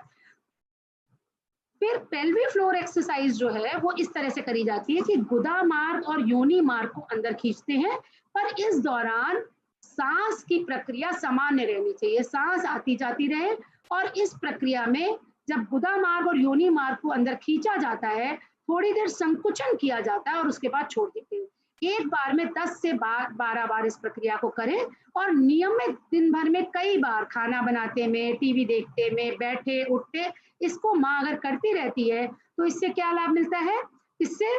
फिर पेल्विक फ्लोर एक्सरसाइज जो है वो इस तरह से करी जाती है कि गुदा मार्ग और योनि मार्ग को अंदर खींचते हैं, पर इस दौरान सांस की प्रक्रिया सामान्य रहनी चाहिए, सांस आती जाती रहे, और इस प्रक्रिया में जब गुदा मार्ग और योनि मार्ग को अंदर खींचा जाता है, थोड़ी देर संकुचन किया जाता है और उसके बाद छोड़ देते हैं। एक बार में 10 से 12 बार इस प्रक्रिया को करें, और नियमित दिन भर में कई बार खाना बनाते में, टीवी देखते में, बैठे उठते, इसको माँ अगर करती रहती है तो इससे क्या लाभ मिलता है? इससे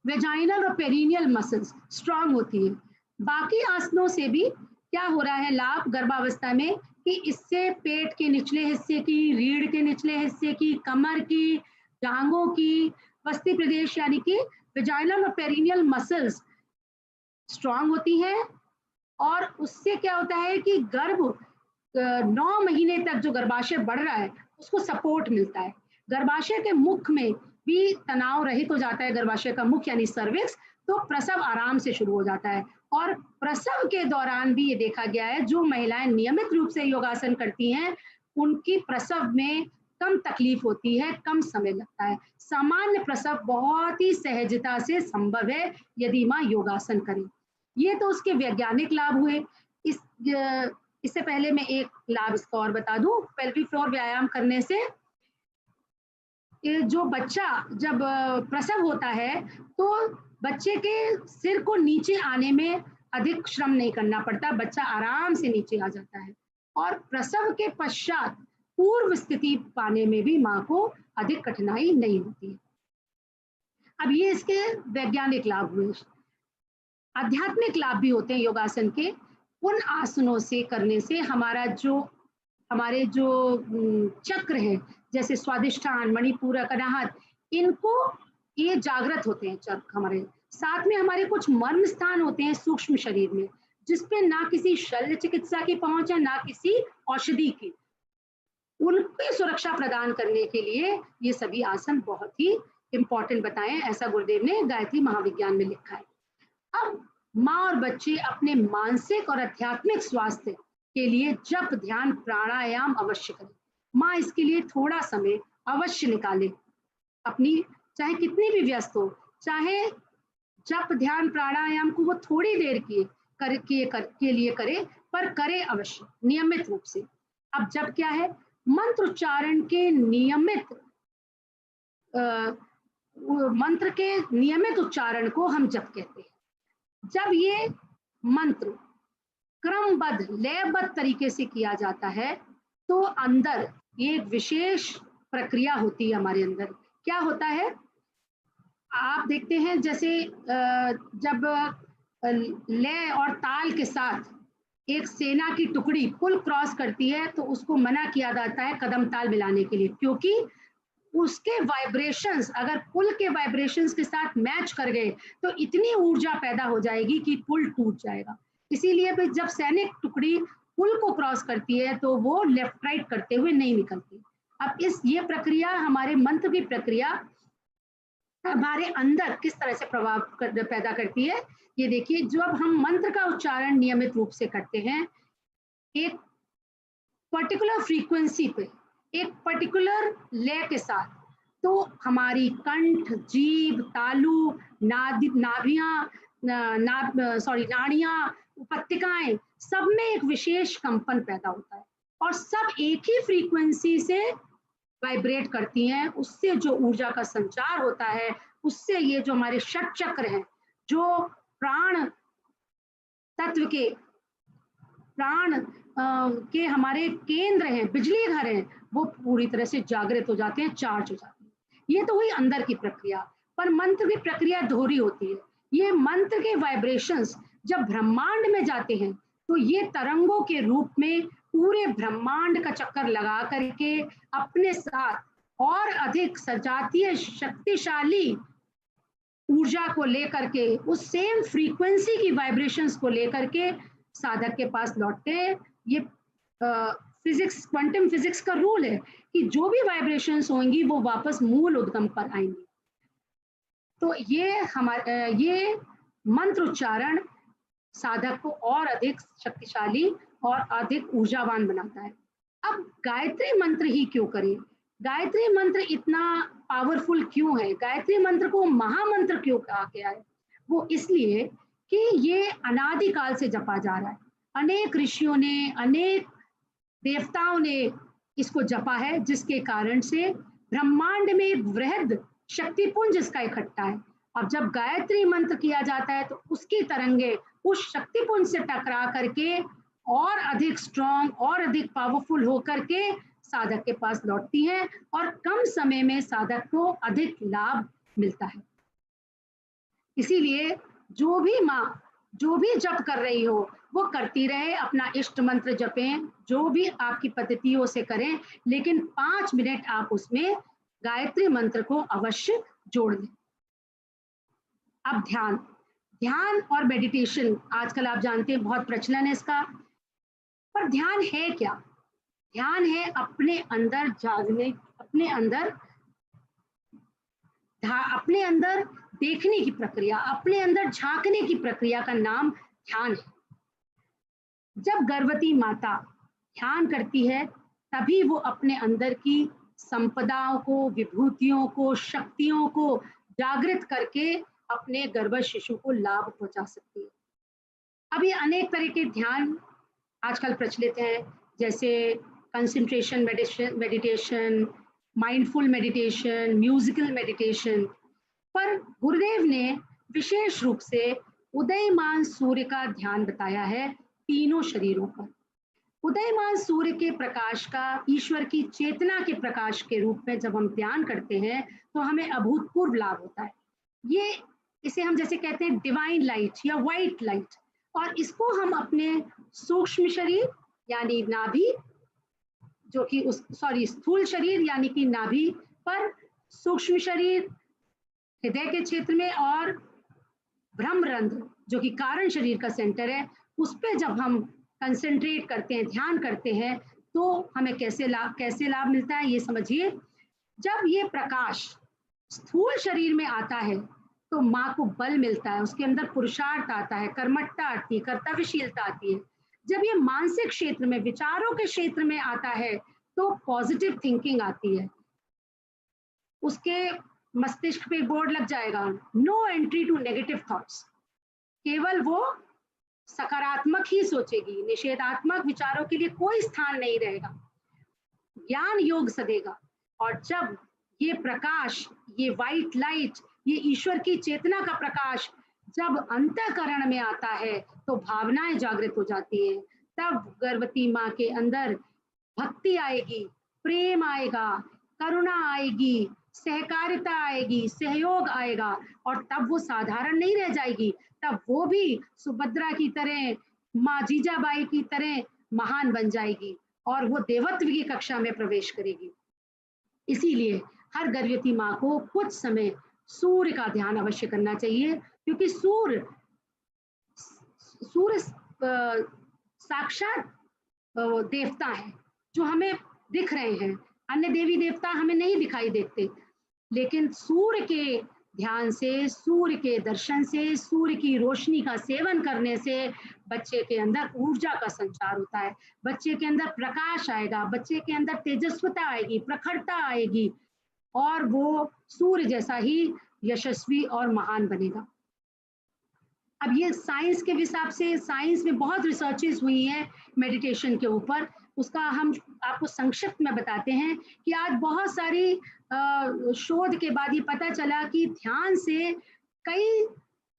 वेजाइनल और पेरिनियल मसल्स स्ट्रांग होती है। बाकी आसनों से भी क्या हो रहा है लाभ गर्भावस्था में, कि इससे पेट के निचले हिस्से की, रीढ़ के निचले हिस्से की, कमर की, टांगों की, वस्ती प्रदेश यानी कि वेजाइनल और पेरिनियल मसल्स स्ट्रांग होती हैं, और उससे क्या होता है कि गर्भ 9 महीने तक जो गर्भाशय बढ़ रहा है उसको सपोर्ट मिलता है। गर्भाशय के मुख में भी तनाव रहित हो जाता है, गर्भाशय का मुख यानी सर्विक्स, तो प्रसव आराम से शुरू हो जाता है। और प्रसव के दौरान भी ये देखा गया है जो महिलाएं नियमित रूप से योगासन करती हैं उनकी प्रसव में कम तकलीफ होती है, कम समय लगता है। सामान्य प्रसव बहुत ही सहजता से संभव है यदि माँ योगासन करे। ये तो उसके वैज्ञानिक लाभ हुए। इससे पहले मैं एक लाभ इसका और बता दूं, पेल्विक फ्लोर व्यायाम करने से जो बच्चा जब प्रसव होता है तो बच्चे के सिर को नीचे आने में अधिक श्रम नहीं करना पड़ता, बच्चा आराम से नीचे आ जाता है, और प्रसव के पश्चात पूर्व स्थिति पाने में भी माँ को अधिक कठिनाई नहीं होती है। अब ये इसके वैज्ञानिक लाभ हुए। आध्यात्मिक लाभ भी होते हैं योगासन के। उन आसनों से करने से हमारे जो चक्र है, जैसे स्वादिष्ठान, मणिपूरक, अनाहत, इनको ये जागृत होते हैं चक्र हमारे। साथ में हमारे कुछ मर्म स्थान होते हैं सूक्ष्म शरीर में, जिसपे ना किसी शल्य चिकित्सा की पहुंच है, ना किसी औषधि की। उनकी सुरक्षा प्रदान करने के लिए ये सभी आसन बहुत ही इंपॉर्टेंट बताएं, ऐसा गुरुदेव ने गायत्री महाविज्ञान में लिखा है। अब माँ और बच्चे अपने मानसिक और आध्यात्मिक स्वास्थ्य के लिए जप, ध्यान, प्राणायाम अवश्य करें। माँ इसके लिए थोड़ा समय अवश्य निकाले, अपनी चाहे कितनी भी व्यस्त हो, चाहे जप, ध्यान, प्राणायाम को वो थोड़ी देर के लिए करे, पर करे अवश्य नियमित रूप से। अब जप क्या है? मंत्र उच्चारण के मंत्र के नियमित उच्चारण को हम जप कहते हैं। जब ये मंत्र क्रमबद्ध, लयबद्ध तरीके से किया जाता है तो अंदर ये विशेष प्रक्रिया होती है हमारे अंदर। क्या होता है? आप देखते हैं जैसे जब लय और ताल के साथ एक सेना की टुकड़ी पुल क्रॉस करती है तो उसको मना किया जाता है कदम ताल मिलाने के लिए, क्योंकि उसके वाइब्रेशंस अगर पुल के वाइब्रेशंस के साथ मैच कर गए तो इतनी ऊर्जा पैदा हो जाएगी कि पुल टूट जाएगा। इसीलिए भी जब सैनिक टुकड़ी पुल को क्रॉस करती है तो वो लेफ्ट राइट करते हुए नहीं निकलती। अब ये प्रक्रिया, हमारे मंत्र की प्रक्रिया हमारे अंदर किस तरह से प्रभाव पैदा करती है, ये देखिए। जब हम मंत्र का उच्चारण नियमित रूप से करते हैं, एक पर्टिकुलर फ्रीक्वेंसी पे, एक पर्टिकुलर लय के साथ, तो हमारी कंठ, जीभ, तालु, नाड़ियां, उपत्यकाएं, सब में एक विशेष कंपन पैदा होता है और सब एक ही फ्रीक्वेंसी से वाइब्रेट करती हैं। उससे जो ऊर्जा का संचार होता है, उससे ये जो हमारे षट चक्र हैं, जो प्राण तत्व के, प्राण के हमारे केंद्र हैं, बिजली घर हैं, वो पूरी तरह से जागृत हो जाते हैं, चार्ज हो जाते हैं। ये तो हुई अंदर की प्रक्रिया। पर मंत्र की प्रक्रिया दोहरी होती है। ये मंत्र के वाइब्रेशंस जब ब्रह्मांड में जाते हैं तो ये तरंगों के रूप में पूरे ब्रह्मांड का चक्कर लगा करके अपने साथ और अधिक सजातीय शक्तिशाली ऊर्जा को लेकर के, उस सेम फ्रीक्वेंसी की वाइब्रेशंस को लेकर के साधक के पास लौटते हैं। ये फिजिक्स, क्वांटम फिजिक्स का रूल है कि जो भी वाइब्रेशंस होंगी वो वापस मूल उद्गम पर आएंगी। तो ये मंत्र उच्चारण साधक को और अधिक शक्तिशाली और अधिक ऊर्जावान बनाता है। अब गायत्री मंत्र ही क्यों करें? गायत्री मंत्र इतना पावरफुल क्यों है? गायत्री मंत्र को महामंत्र क्यों कहा गया है? वो इसलिए कि ये अनादिकाल से जपा जा रहा है। अनेक ऋषियों ने, अनेक देवताओं ने इसको जपा है, जिसके कारण से ब्रह्मांड में एक वृहद शक्तिपुंज इसका इकट्ठा है। अब जब गायत्री मंत्र किया जाता है तो उसकी तरंगे उस शक्तिपुंज से टकरा करके और अधिक स्ट्रॉन्ग और अधिक पावरफुल होकर के साधक के पास लौटती हैं और कम समय में साधक को अधिक लाभ मिलता है। इसीलिए जो भी माँ जो भी जप कर रही हो वो करती रहे, अपना इष्ट मंत्र जपें, जो भी आपकी पद्धतियों से करें, लेकिन 5 मिनट आप उसमें गायत्री मंत्र को अवश्य जोड़ दें। अब ध्यान और मेडिटेशन आजकल आप जानते हैं बहुत प्रचलन है इसका, पर ध्यान है क्या? ध्यान है अपने अंदर जागने, अपने अंदर देखने की प्रक्रिया, अपने अंदर झांकने की प्रक्रिया का नाम ध्यान है। जब गर्भवती माता ध्यान करती है तभी वो अपने अंदर की संपदाओं को, विभूतियों को, शक्तियों को जागृत करके अपने गर्भ शिशु को लाभ पहुंचा सकती है। अब ये अनेक तरह के ध्यान आजकल प्रचलित हैं, जैसे concentration meditation, mindful meditation, musical meditation. पर गुरुदेव ने विशेष रूप से उदयमान सूर्य का ध्यान बताया है तीनों शरीरों पर। उदयमान सूर्य के प्रकाश का, ईश्वर की चेतना के प्रकाश के रूप में जब हम ध्यान करते हैं तो हमें अभूतपूर्व लाभ होता है। इसे हम जैसे कहते हैं डिवाइन लाइट या व्हाइट लाइट, और इसको हम अपने सूक्ष्म शरीर यानी नाभि, जो कि स्थूल शरीर यानी कि नाभि पर, सूक्ष्म शरीर हृदय के क्षेत्र में, और ब्रह्मरंध्र जो कि कारण शरीर का सेंटर है, उस पर जब हम कंसंट्रेट करते हैं, ध्यान करते हैं, तो हमें कैसे लाभ मिलता है ये समझिए। जब ये प्रकाश स्थूल शरीर में आता है तो माँ को बल मिलता है, उसके अंदर पुरुषार्थ आता है, कर्मठता आती है, कर्तव्यशीलता आती है। जब ये मानसिक क्षेत्र में, विचारों के क्षेत्र में आता है तो पॉजिटिव थिंकिंग आती है, उसके मस्तिष्क पे बोर्ड लग जाएगा, no entry to negative thoughts, केवल वो सकारात्मक ही सोचेगी, निषेधात्मक विचारों के लिए कोई स्थान नहीं रहेगा, ज्ञान योग सदेगा। और जब ये प्रकाश, ये व्हाइट लाइट, ये ईश्वर की चेतना का प्रकाश जब अंतःकरण में आता है तो भावनाएं जागृत हो जाती हैं। तब गर्भवती माँ के अंदर भक्ति आएगी, प्रेम आएगा, करुणा आएगी, सहकारिता आएगी, सहयोग आएगा, और तब वो साधारण नहीं रह जाएगी, तब वो भी सुभद्रा की तरह, माँ जीजाबाई की तरह महान बन जाएगी और वो देवत्व की कक्षा में प्रवेश करेगी। इसीलिए हर गर्भवती माँ को कुछ समय सूर्य का ध्यान अवश्य करना चाहिए, क्योंकि सूर्य साक्षात देवता है जो हमें दिख रहे हैं। अन्य देवी देवता हमें नहीं दिखाई देते, लेकिन सूर्य के ध्यान से, सूर्य के दर्शन से, सूर्य की रोशनी का सेवन करने से बच्चे के अंदर ऊर्जा का संचार होता है, बच्चे के अंदर प्रकाश आएगा, बच्चे के अंदर तेजस्विता आएगी, प्रखरता आएगी, और वो सूर्य जैसा ही यशस्वी और महान बनेगा। अब ये साइंस के हिसाब से, साइंस में बहुत रिसर्चेस हुई हैं मेडिटेशन के ऊपर, उसका हम आपको संक्षिप्त में बताते हैं कि आज बहुत सारी शोध के बाद ये पता चला कि ध्यान से कई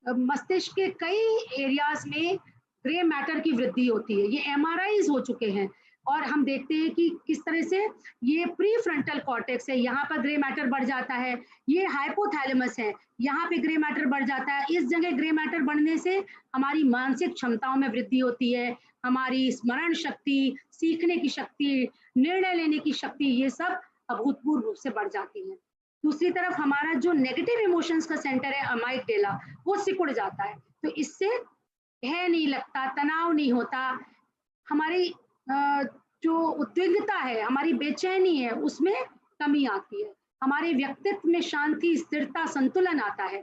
मस्तिष्क के कई एरियाज में ग्रे मैटर की वृद्धि होती है। ये MRIs हो चुके हैं, और हम देखते हैं कि किस तरह से ये प्री फ्रंटल कॉर्टेक्स है, यहाँ पर ग्रे मैटर बढ़ जाता है, ये हाइपोथैलेमस है, यहाँ पे ग्रे मैटर बढ़ जाता है। इस जगह ग्रे मैटर बढ़ने से हमारी मानसिक क्षमताओं में वृद्धि होती है, हमारी स्मरण शक्ति, सीखने की शक्ति, निर्णय लेने की शक्ति, ये सब अभूतपूर्व रूप से बढ़ जाती है। दूसरी तरफ हमारा जो नेगेटिव इमोशंस का सेंटर है अमाइगडाला, वो सिकुड़ जाता है, तो इससे भय नहीं लगता, तनाव नहीं होता, हमारी जो उद्विग्नता है, हमारी बेचैनी है, उसमें कमी आती है, हमारे व्यक्तित्व में शांति, स्थिरता, संतुलन आता है।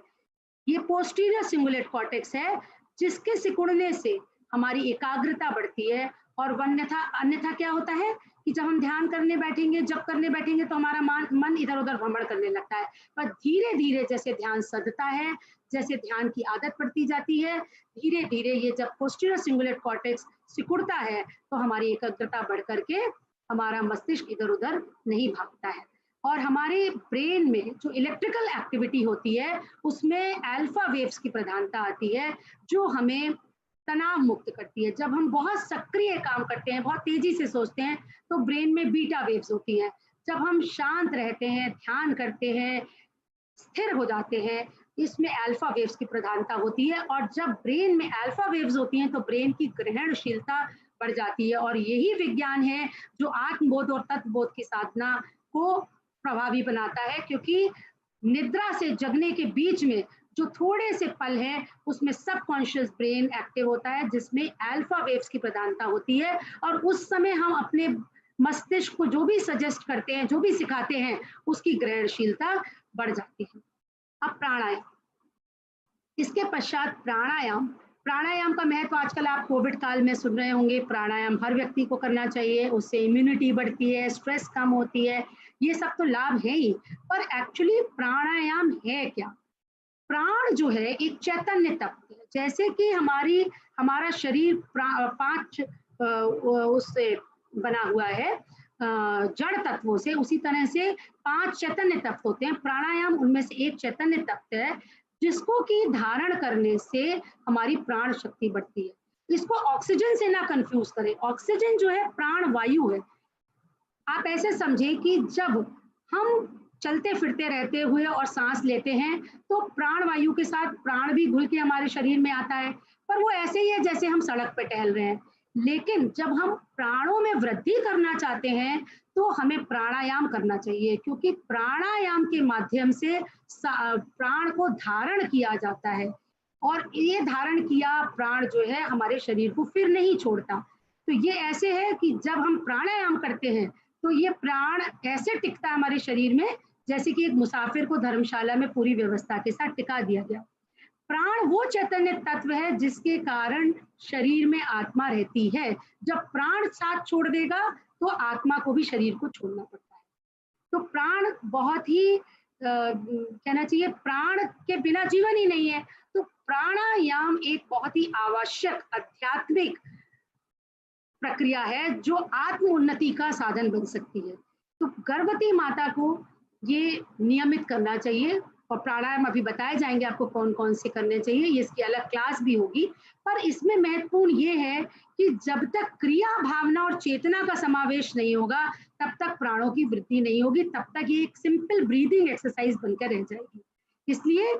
ये पोस्टीरियर सिंगुलेट कॉर्टेक्स है, जिसके सिकुड़ने से हमारी एकाग्रता बढ़ती है, और अन्यथा क्या होता है कि जब हम ध्यान करने बैठेंगे, जब करने बैठेंगे, तो हमारा मन इधर उधर भ्रमण करने लगता है। पर धीरे धीरे जैसे ध्यान सधता है, जैसे ध्यान की आदत पड़ती जाती है, धीरे धीरे ये जब पोस्टीरियर सिंगुलेट कॉर्टेक्स सिकुड़ता है, तो हमारी एकाग्रता बढ़ करके हमारा मस्तिष्क इधर उधर नहीं भागता है, और हमारे ब्रेन में जो इलेक्ट्रिकल एक्टिविटी होती है, उसमें अल्फा वेव्स की प्रधानता आती है, जो हमें तनाव मुक्त करती है। जब हम बहुत सक्रिय काम करते हैं, बहुत तेजी से सोचते हैं, तो ब्रेन में बीटा वेव्स होती हैं। जब हम शांत रहते हैं, ध्यान करते हैं, स्थिर हो जाते हैं, इसमें अल्फा वेव्स की प्रधानता होती है, और जब ब्रेन में अल्फा वेव्स होती हैं, तो ब्रेन की ग्रहणशीलता बढ़ जाती है, और यही विज्ञान है जो आत्मबोध और तत्वबोध की साधना को प्रभावी बनाता है, क्योंकि निद्रा से जगने के बीच में जो थोड़े से पल है, उसमें सबकॉन्शियस ब्रेन एक्टिव होता है, जिसमें अल्फा वेव्स की प्रधानता होती है, और उस समय हम अपने मस्तिष्क को जो भी सजेस्ट करते हैं, जो भी सिखाते हैं, उसकी ग्रहणशीलता बढ़ जाती है। अब प्राणायाम, इसके पश्चात प्राणायाम का महत्व आजकल आप कोविड काल में सुन रहे होंगे। प्राणायाम हर व्यक्ति को करना चाहिए, उससे इम्यूनिटी बढ़ती है, स्ट्रेस कम होती है, ये सब तो लाभ है ही। पर एक्चुअली प्राणायाम है क्या? प्राण जो है एक चैतन्य तत्व है, जैसे कि हमारा शरीर 5 उससे बना हुआ है, जड़ तत्वों से, उसी तरह से 5 चैतन्य तत्व होते हैं। प्राणायाम उनमें से एक चैतन्य तत्व है, जिसको कि धारण करने से हमारी प्राण शक्ति बढ़ती है। इसको ऑक्सीजन से ना कंफ्यूज करें, ऑक्सीजन जो है प्राण वायु है। आप ऐसे समझे कि जब हम चलते फिरते रहते हुए और सांस लेते हैं, तो प्राण वायु के साथ प्राण भी घुल के हमारे शरीर में आता है, पर वो ऐसे ही है जैसे हम सड़क पे टहल रहे हैं। लेकिन जब हम प्राणों में वृद्धि करना चाहते हैं, तो हमें प्राणायाम करना चाहिए, क्योंकि प्राणायाम के माध्यम से प्राण को धारण किया जाता है, और ये धारण किया प्राण जो है हमारे शरीर को फिर नहीं छोड़ता। तो ये ऐसे है कि जब हम प्राणायाम करते हैं, तो ये प्राण ऐसे टिकता है हमारे शरीर में, जैसे कि एक मुसाफिर को धर्मशाला में पूरी व्यवस्था के साथ टिका दिया गया। प्राण वो चैतन्य तत्व है जिसके कारण शरीर में आत्मा रहती है। जब प्राण साथ छोड़ देगा, तो आत्मा को भी शरीर को छोड़ना पड़ता है। तो प्राण बहुत ही कहना चाहिए, प्राण के बिना जीवन ही नहीं है। तो प्राणायाम एक बहुत ही आवश्यक आध्यात्मिक प्रक्रिया है, जो आत्म उन्नति का साधन बन सकती है। तो गर्भवती माता को ये नियमित करना चाहिए, और प्राणायाम अभी बताए जाएंगे आपको कौन कौन से करने चाहिए, ये इसकी अलग क्लास भी होगी। पर इसमें महत्वपूर्ण ये है कि जब तक क्रिया, भावना और चेतना का समावेश नहीं होगा, तब तक प्राणों की वृद्धि नहीं होगी, तब तक ये एक सिंपल ब्रीदिंग एक्सरसाइज बनकर रह जाएगी। इसलिए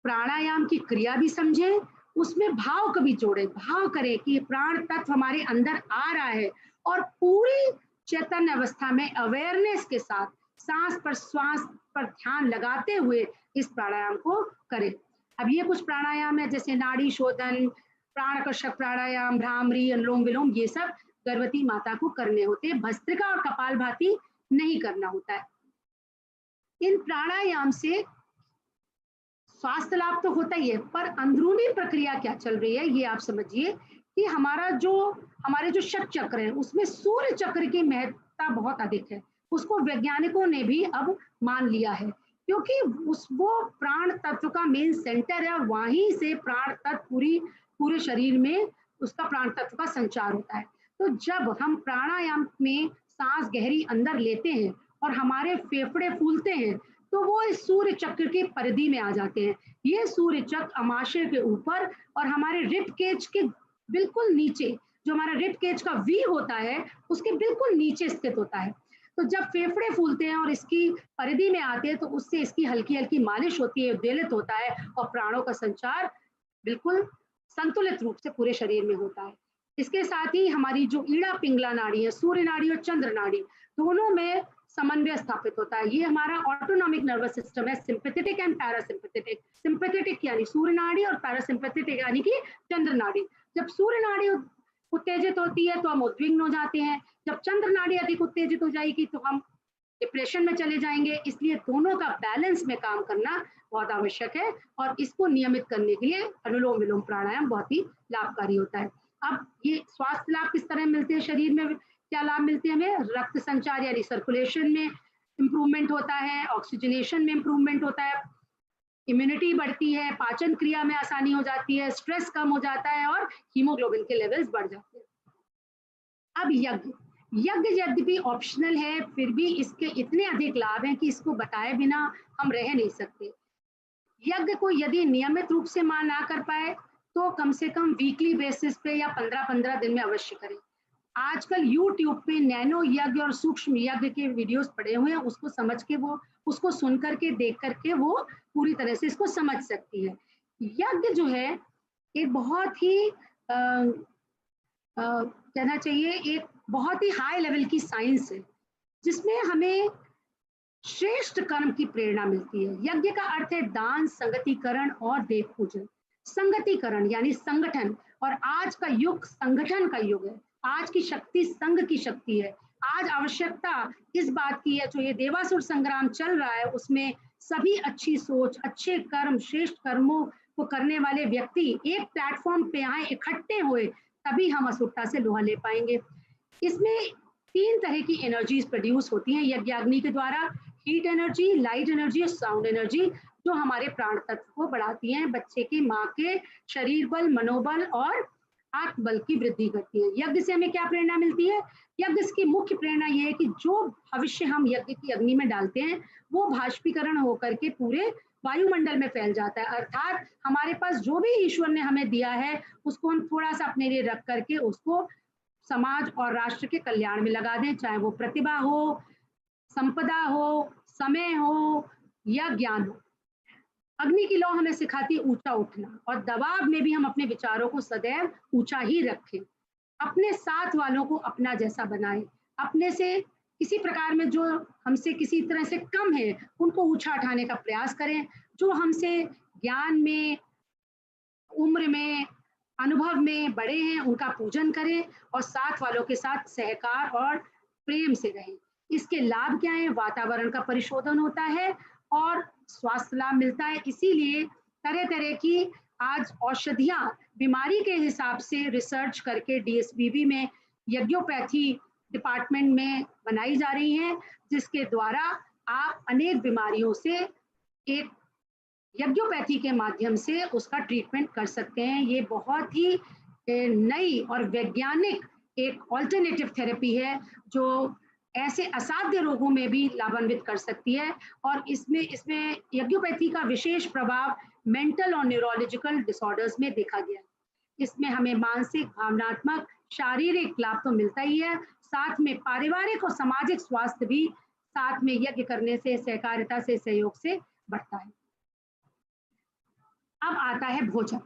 प्राणायाम की क्रिया भी समझें, उसमें भाव कभी जोड़े, भाव करें कि प्राण तत्व हमारे अंदर आ रहा है, और पूरी चैतन्य अवस्था में अवेयरनेस के साथ सांस पर श्वास पर ध्यान लगाते हुए इस प्राणायाम को करें। अब ये कुछ प्राणायाम है, जैसे नाड़ी शोधन, प्राणाकर्षक प्राणायाम, भ्रामरी, अनुलोम विलोम, ये सब गर्भवती माता को करने होते हैं। भस्त्रिका और कपालभाति नहीं करना होता है। इन प्राणायाम से स्वास्थ्य लाभ तो होता ही है, पर अंदरूनी प्रक्रिया क्या चल रही है ये आप समझिए कि हमारे जो शत चक्र है, उसमें सूर्य चक्र की महत्ता बहुत अधिक है। उसको वैज्ञानिकों ने भी अब मान लिया है, क्योंकि वो प्राण तत्व का मेन सेंटर है, और वहीं से प्राण तत्व पूरे शरीर में उसका प्राण तत्व का संचार होता है। तो जब हम प्राणायाम में सांस गहरी अंदर लेते हैं और हमारे फेफड़े फूलते हैं, तो वो इस सूर्य चक्र की परिधि में आ जाते हैं। ये सूर्य चक्र अमाशय के ऊपर और हमारे रिब केज के बिल्कुल नीचे जो हमारा रिब केज का वी होता है उसके बिल्कुल नीचे स्थित होता है। तो जब फेफड़े फूलते हैं और इसकी परिधि में आते हैं तो उससे इसकी हल्की हल्की मालिश होती है, उद्वेलित होता है और प्राणों का संचार बिल्कुल संतुलित रूप से पूरे शरीर में होता है। इसके साथ ही हमारी जो ईड़ा पिंगला नाड़ी है, सूर्य नाड़ी और चंद्र नाड़ी, दोनों में समन्वय स्थापित होता है। ये हमारा ऑटोनॉमिक नर्वस सिस्टम है, सिंपैथेटिक एंड पैरासिम्पैथेटिक। सिंपैथेटिक यानी सूर्य नाड़ी और पैरासिम्पैथेटिक यानी कि चंद्र नाड़ी। जब सूर्य नाड़ी उत्तेजित होती है तो हम उद्विग्न हो जाते हैं, जब चंद्र नाड़ी अधिक उत्तेजित हो जाएगी तो हम डिप्रेशन में चले जाएंगे। इसलिए दोनों का बैलेंस में काम करना बहुत आवश्यक है और इसको नियमित करने के लिए अनुलोम विलोम प्राणायाम बहुत ही लाभकारी होता है। अब ये स्वास्थ्य लाभ किस तरह मिलते हैं, शरीर में क्या लाभ मिलते हैं हमें? रक्त संचार यानी सर्कुलेशन में इंप्रूवमेंट होता है, ऑक्सीजनेशन में इंप्रूवमेंट होता है, इम्यूनिटी बढ़ती है, पाचन क्रिया में आसानी हो जाती है, स्ट्रेस कम हो जाता है और हीमोग्लोबिन के लेवल्स बढ़ जाते हैं। अब यज्ञ यद्यपि ऑप्शनल है, फिर भी इसके इतने अधिक लाभ हैं कि इसको बताए बिना हम रह नहीं सकते। यज्ञ को यदि नियमित रूप से मां ना कर पाए तो कम से कम वीकली बेसिस पे या 15-15 दिन में अवश्य करें। आजकल YouTube पे नैनो यज्ञ और सूक्ष्म यज्ञ के वीडियोस पड़े हुए हैं, उसको समझ के वो उसको सुन करके देख करके वो पूरी तरह से इसको समझ सकती है। यज्ञ जो है एक बहुत ही कहना चाहिए एक बहुत ही हाई लेवल की साइंस है, जिसमें हमें श्रेष्ठ कर्म की प्रेरणा मिलती है। यज्ञ का अर्थ है दान, संगतिकरण और देव पूजन। संगतिकरण यानी संगठन, और आज का युग संगठन का युग है। आज की शक्ति संघ की शक्ति है। आज आवश्यकता इस बात की है, जो ये देवासुर संग्राम चल रहा है उसमें सभी अच्छी सोच, अच्छे कर्म, श्रेष्ठ कर्मों को करने वाले व्यक्ति एक प्लेटफॉर्म पे आए, इकट्ठे हुए, तभी हम असुरता से लोहा ले पाएंगे। इसमें 3 तरह की एनर्जीज प्रोड्यूस होती हैं यज्ञाग्नि के द्वारा, हीट एनर्जी, लाइट एनर्जी और साउंड एनर्जी, जो हमारे प्राण तत्व को बढ़ाती हैं, बच्चे की माँ के शरीर बल, मनोबल और आत्मबल की वृद्धि करती है। यज्ञ से हमें क्या प्रेरणा मिलती है? यज्ञ की मुख्य प्रेरणा यह है कि जो भविष्य हम यज्ञ की अग्नि में डालते हैं वो भाष्पीकरण होकर के पूरे वायुमंडल में फैल जाता है। अर्थात हमारे पास जो भी ईश्वर ने हमें दिया है उसको हम थोड़ा सा अपने लिए रख करके उसको समाज और राष्ट्र के कल्याण में लगा दें, चाहे वो प्रतिभा हो, संपदा हो, समय हो या ज्ञान हो। अग्नि की लौ हमें सिखाती है ऊंचा उठना, और दबाव में भी हम अपने विचारों को सदैव ऊंचा ही रखें। अपने साथ वालों को अपना जैसा बनाएं, अपने से किसी प्रकार में जो हमसे किसी तरह से कम है उनको ऊंचा उठाने का प्रयास करें। जो हमसे ज्ञान में, उम्र में, अनुभव में बड़े हैं उनका पूजन करें और साथ वालों के साथ सहकार और प्रेम से रहें। इसके लाभ क्या है? वातावरण का परिशोधन होता है और स्वास्थ्य लाभ मिलता है। इसीलिए तरह तरह की आज औषधियां बीमारी के हिसाब से रिसर्च करके डीएसबीबी में यज्ञोपैथी डिपार्टमेंट में बनाई जा रही हैं, जिसके द्वारा आप अनेक बीमारियों से एक यज्ञोपैथी के माध्यम से उसका ट्रीटमेंट कर सकते हैं। ये बहुत ही नई और वैज्ञानिक एक ऑल्टरनेटिव थेरेपी है जो ऐसे असाध्य रोगों में भी लाभान्वित कर सकती है। और इसमें यज्ञोपैथी का विशेष प्रभाव मेंटल और न्यूरोलॉजिकल डिसऑर्डर्स में देखा गया है। इसमें हमें मानसिक, भावनात्मक, शारीरिक लाभ तो मिलता ही है, साथ में पारिवारिक और सामाजिक स्वास्थ्य भी साथ में यज्ञ करने से, सहकारिता से, सहयोग से बढ़ता है। अब आता है भोजन।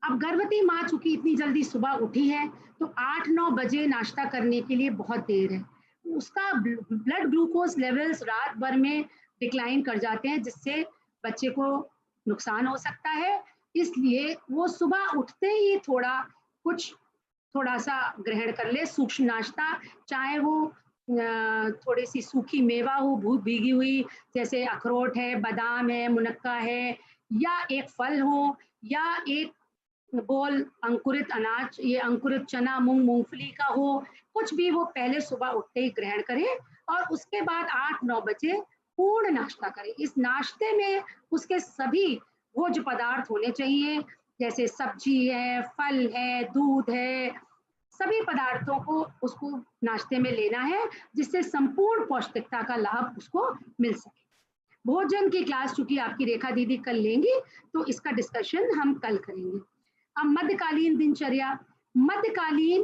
अब गर्भवती माँ चूंकि इतनी जल्दी सुबह उठी है तो 8-9 बजे नाश्ता करने के लिए बहुत देर है, उसका ब्लड ग्लूकोज लेवल्स रात भर में डिक्लाइन कर जाते हैं, जिससे बच्चे को नुकसान हो सकता है। इसलिए वो सुबह उठते ही थोड़ा सा ग्रहण कर ले सूक्ष्म नाश्ता, चाहे वो थोड़ी सी सूखी मेवा हो भीगी हुई, जैसे अखरोट है, बादाम है, मुनक्का है, या एक फल हो, या एक बोल अंकुरित अनाज, ये अंकुरित चना, मूंग, मूंगफली का हो, कुछ भी वो पहले सुबह उठते ही ग्रहण करें और उसके बाद 8-9 बजे पूर्ण नाश्ता करें। इस नाश्ते में उसके सभी भोज्य पदार्थ होने चाहिए, जैसे सब्जी है, फल है, दूध है, सभी पदार्थों को उसको नाश्ते में लेना है, जिससे संपूर्ण पौष्टिकता का लाभ उसको मिल सके। भोजन की क्लास चूंकि आपकी रेखा दीदी कल लेंगी तो इसका डिस्कशन हम कल करेंगे। अब मध्यकालीन दिनचर्या। मध्यकालीन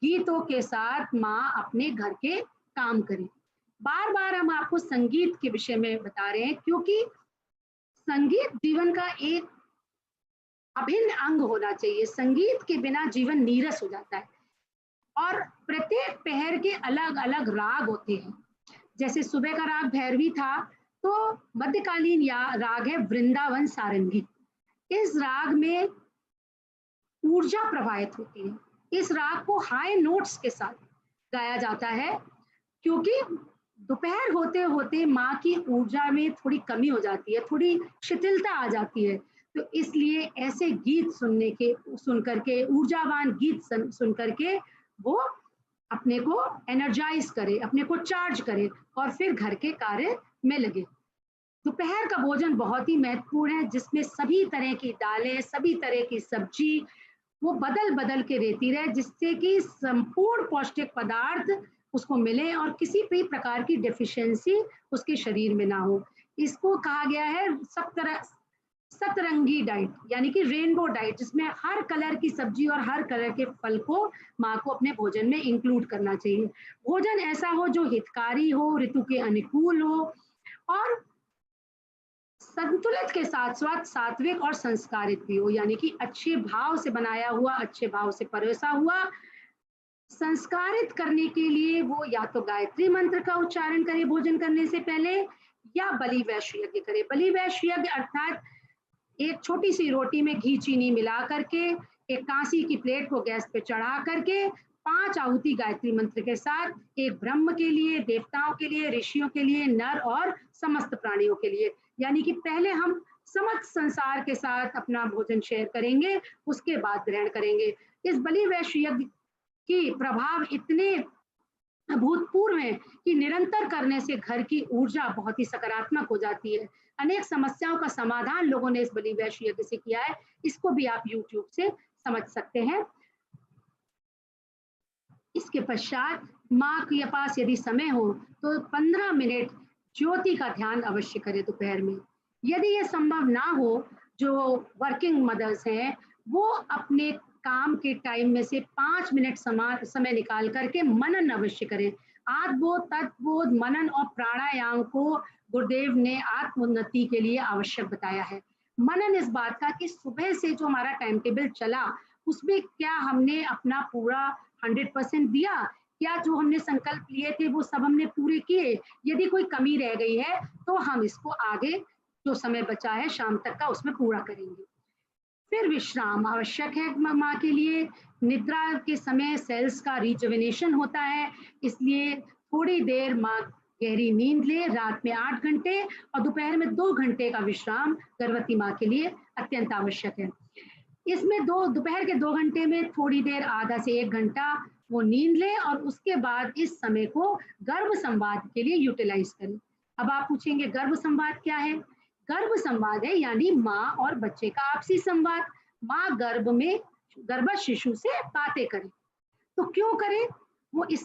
गीतों के साथ माँ अपने घर के काम करे। बार बार हम आपको संगीत के विषय में बता रहे हैं क्योंकि संगीत जीवन का एक अभिन्न अंग होना चाहिए। संगीत के बिना जीवन नीरस हो जाता है। और प्रत्येक पहर के अलग अलग राग होते हैं। जैसे सुबह का राग भैरवी था, तो मध्यकालीन या राग है वृंदावन सारंगी। इस राग में ऊर्जा प्रवाहित होती है। इस राग को हाई नोट्स के साथ गाया जाता है क्योंकि दोपहर होते होते माँ की ऊर्जा में थोड़ी कमी हो जाती है, थोड़ी शिथिलता आ जाती है। तो इसलिए ऐसे गीत सुन करके, ऊर्जावान गीत सुन करके वो अपने को एनर्जाइज करे, अपने को चार्ज करे और फिर घर के कार्य में लगे। दोपहर का भोजन बहुत ही महत्वपूर्ण है, जिसमें सभी तरह की दालें, सभी तरह की सब्जी वो बदल बदल के देती रहे, जिससे कि संपूर्ण पौष्टिक पदार्थ उसको मिले और किसी भी प्रकार की डेफिशिएंसी उसके शरीर में ना हो। इसको कहा गया है सतरंगी डाइट, यानी कि रेनबो डाइट, जिसमें हर कलर की सब्जी और हर कलर के फल को माँ को अपने भोजन में इंक्लूड करना चाहिए। भोजन ऐसा हो जो हितकारी हो, ऋतु के अनुकूल हो और संतुलित के साथ साथ सात्विक और संस्कारित भी हो, यानी कि अच्छे भाव से बनाया हुआ, अच्छे भाव से परोसा हुआ। संस्कारित करने के लिए वो या तो गायत्री मंत्र का उच्चारण करे भोजन करने से पहले, या बलि वैश्य यज्ञ करे। बलि वैश्य यज्ञ अर्थात एक छोटी सी रोटी में घी चीनी मिला करके एक कांसी की प्लेट को गैस पे चढ़ा करके 5 आहुति गायत्री मंत्र के साथ, एक ब्रह्म के लिए, देवताओं के लिए, ऋषियों के लिए, नर और समस्त प्राणियों के लिए। यानी कि पहले हम समस्त संसार के साथ अपना भोजन शेयर करेंगे, उसके बाद ग्रहण करेंगे। इस बलि वैश्य यज्ञ की प्रभाव इतने अभूतपूर्व है कि निरंतर करने से घर की ऊर्जा बहुत ही सकारात्मक हो जाती है। अनेक समस्याओं का समाधान लोगों ने इस बलि वैश्य यज्ञ से किया है। इसको भी आप YouTube से समझ सकते हैं। इसके पश्चात माँ के पास यदि समय हो तो 15 मिनट ज्योति का ध्यान अवश्य करें दोपहर में। यदि ये संभव ना हो, जो वर्किंग मदर्स हैं वो अपने काम के टाइम में से 5 मिनट समय निकाल करके मनन अवश्य करें। आत्मबोध, तत्वबोध, मनन और प्राणायाम को गुरुदेव ने आत्मोन्नति के लिए आवश्यक बताया है। मनन इस बात का कि सुबह से जो हमारा टाइम टेबल चला उसमें क्या हमने अपना पूरा 100% दिया, क्या जो हमने संकल्प लिए थे वो सब हमने पूरे किए। यदि कोई कमी रह गई है तो हम इसको आगे जो समय बचा है शाम तक का उसमें पूरा करेंगे। फिर विश्राम आवश्यक है माँ के लिए। निद्रा के समय सेल्स का रिजुविनेशन होता है, इसलिए थोड़ी देर माँ गहरी नींद ले। रात में 8 घंटे और दोपहर में 2 घंटे का विश्राम गर्भवती माँ के लिए अत्यंत आवश्यक है। इसमें दोपहर के 2 घंटे में थोड़ी देर, आधा से 1 घंटा वो नींद ले और उसके बाद इस समय को गर्भ संवाद के लिए यूटिलाइज करें। अब आप पूछेंगे गर्भ संवाद क्या है? गर्भ संवाद है यानी माँ और बच्चे का आपसी संवाद। माँ गर्भ में गर्भ शिशु से बातें करे। तो क्यों करे? वो इस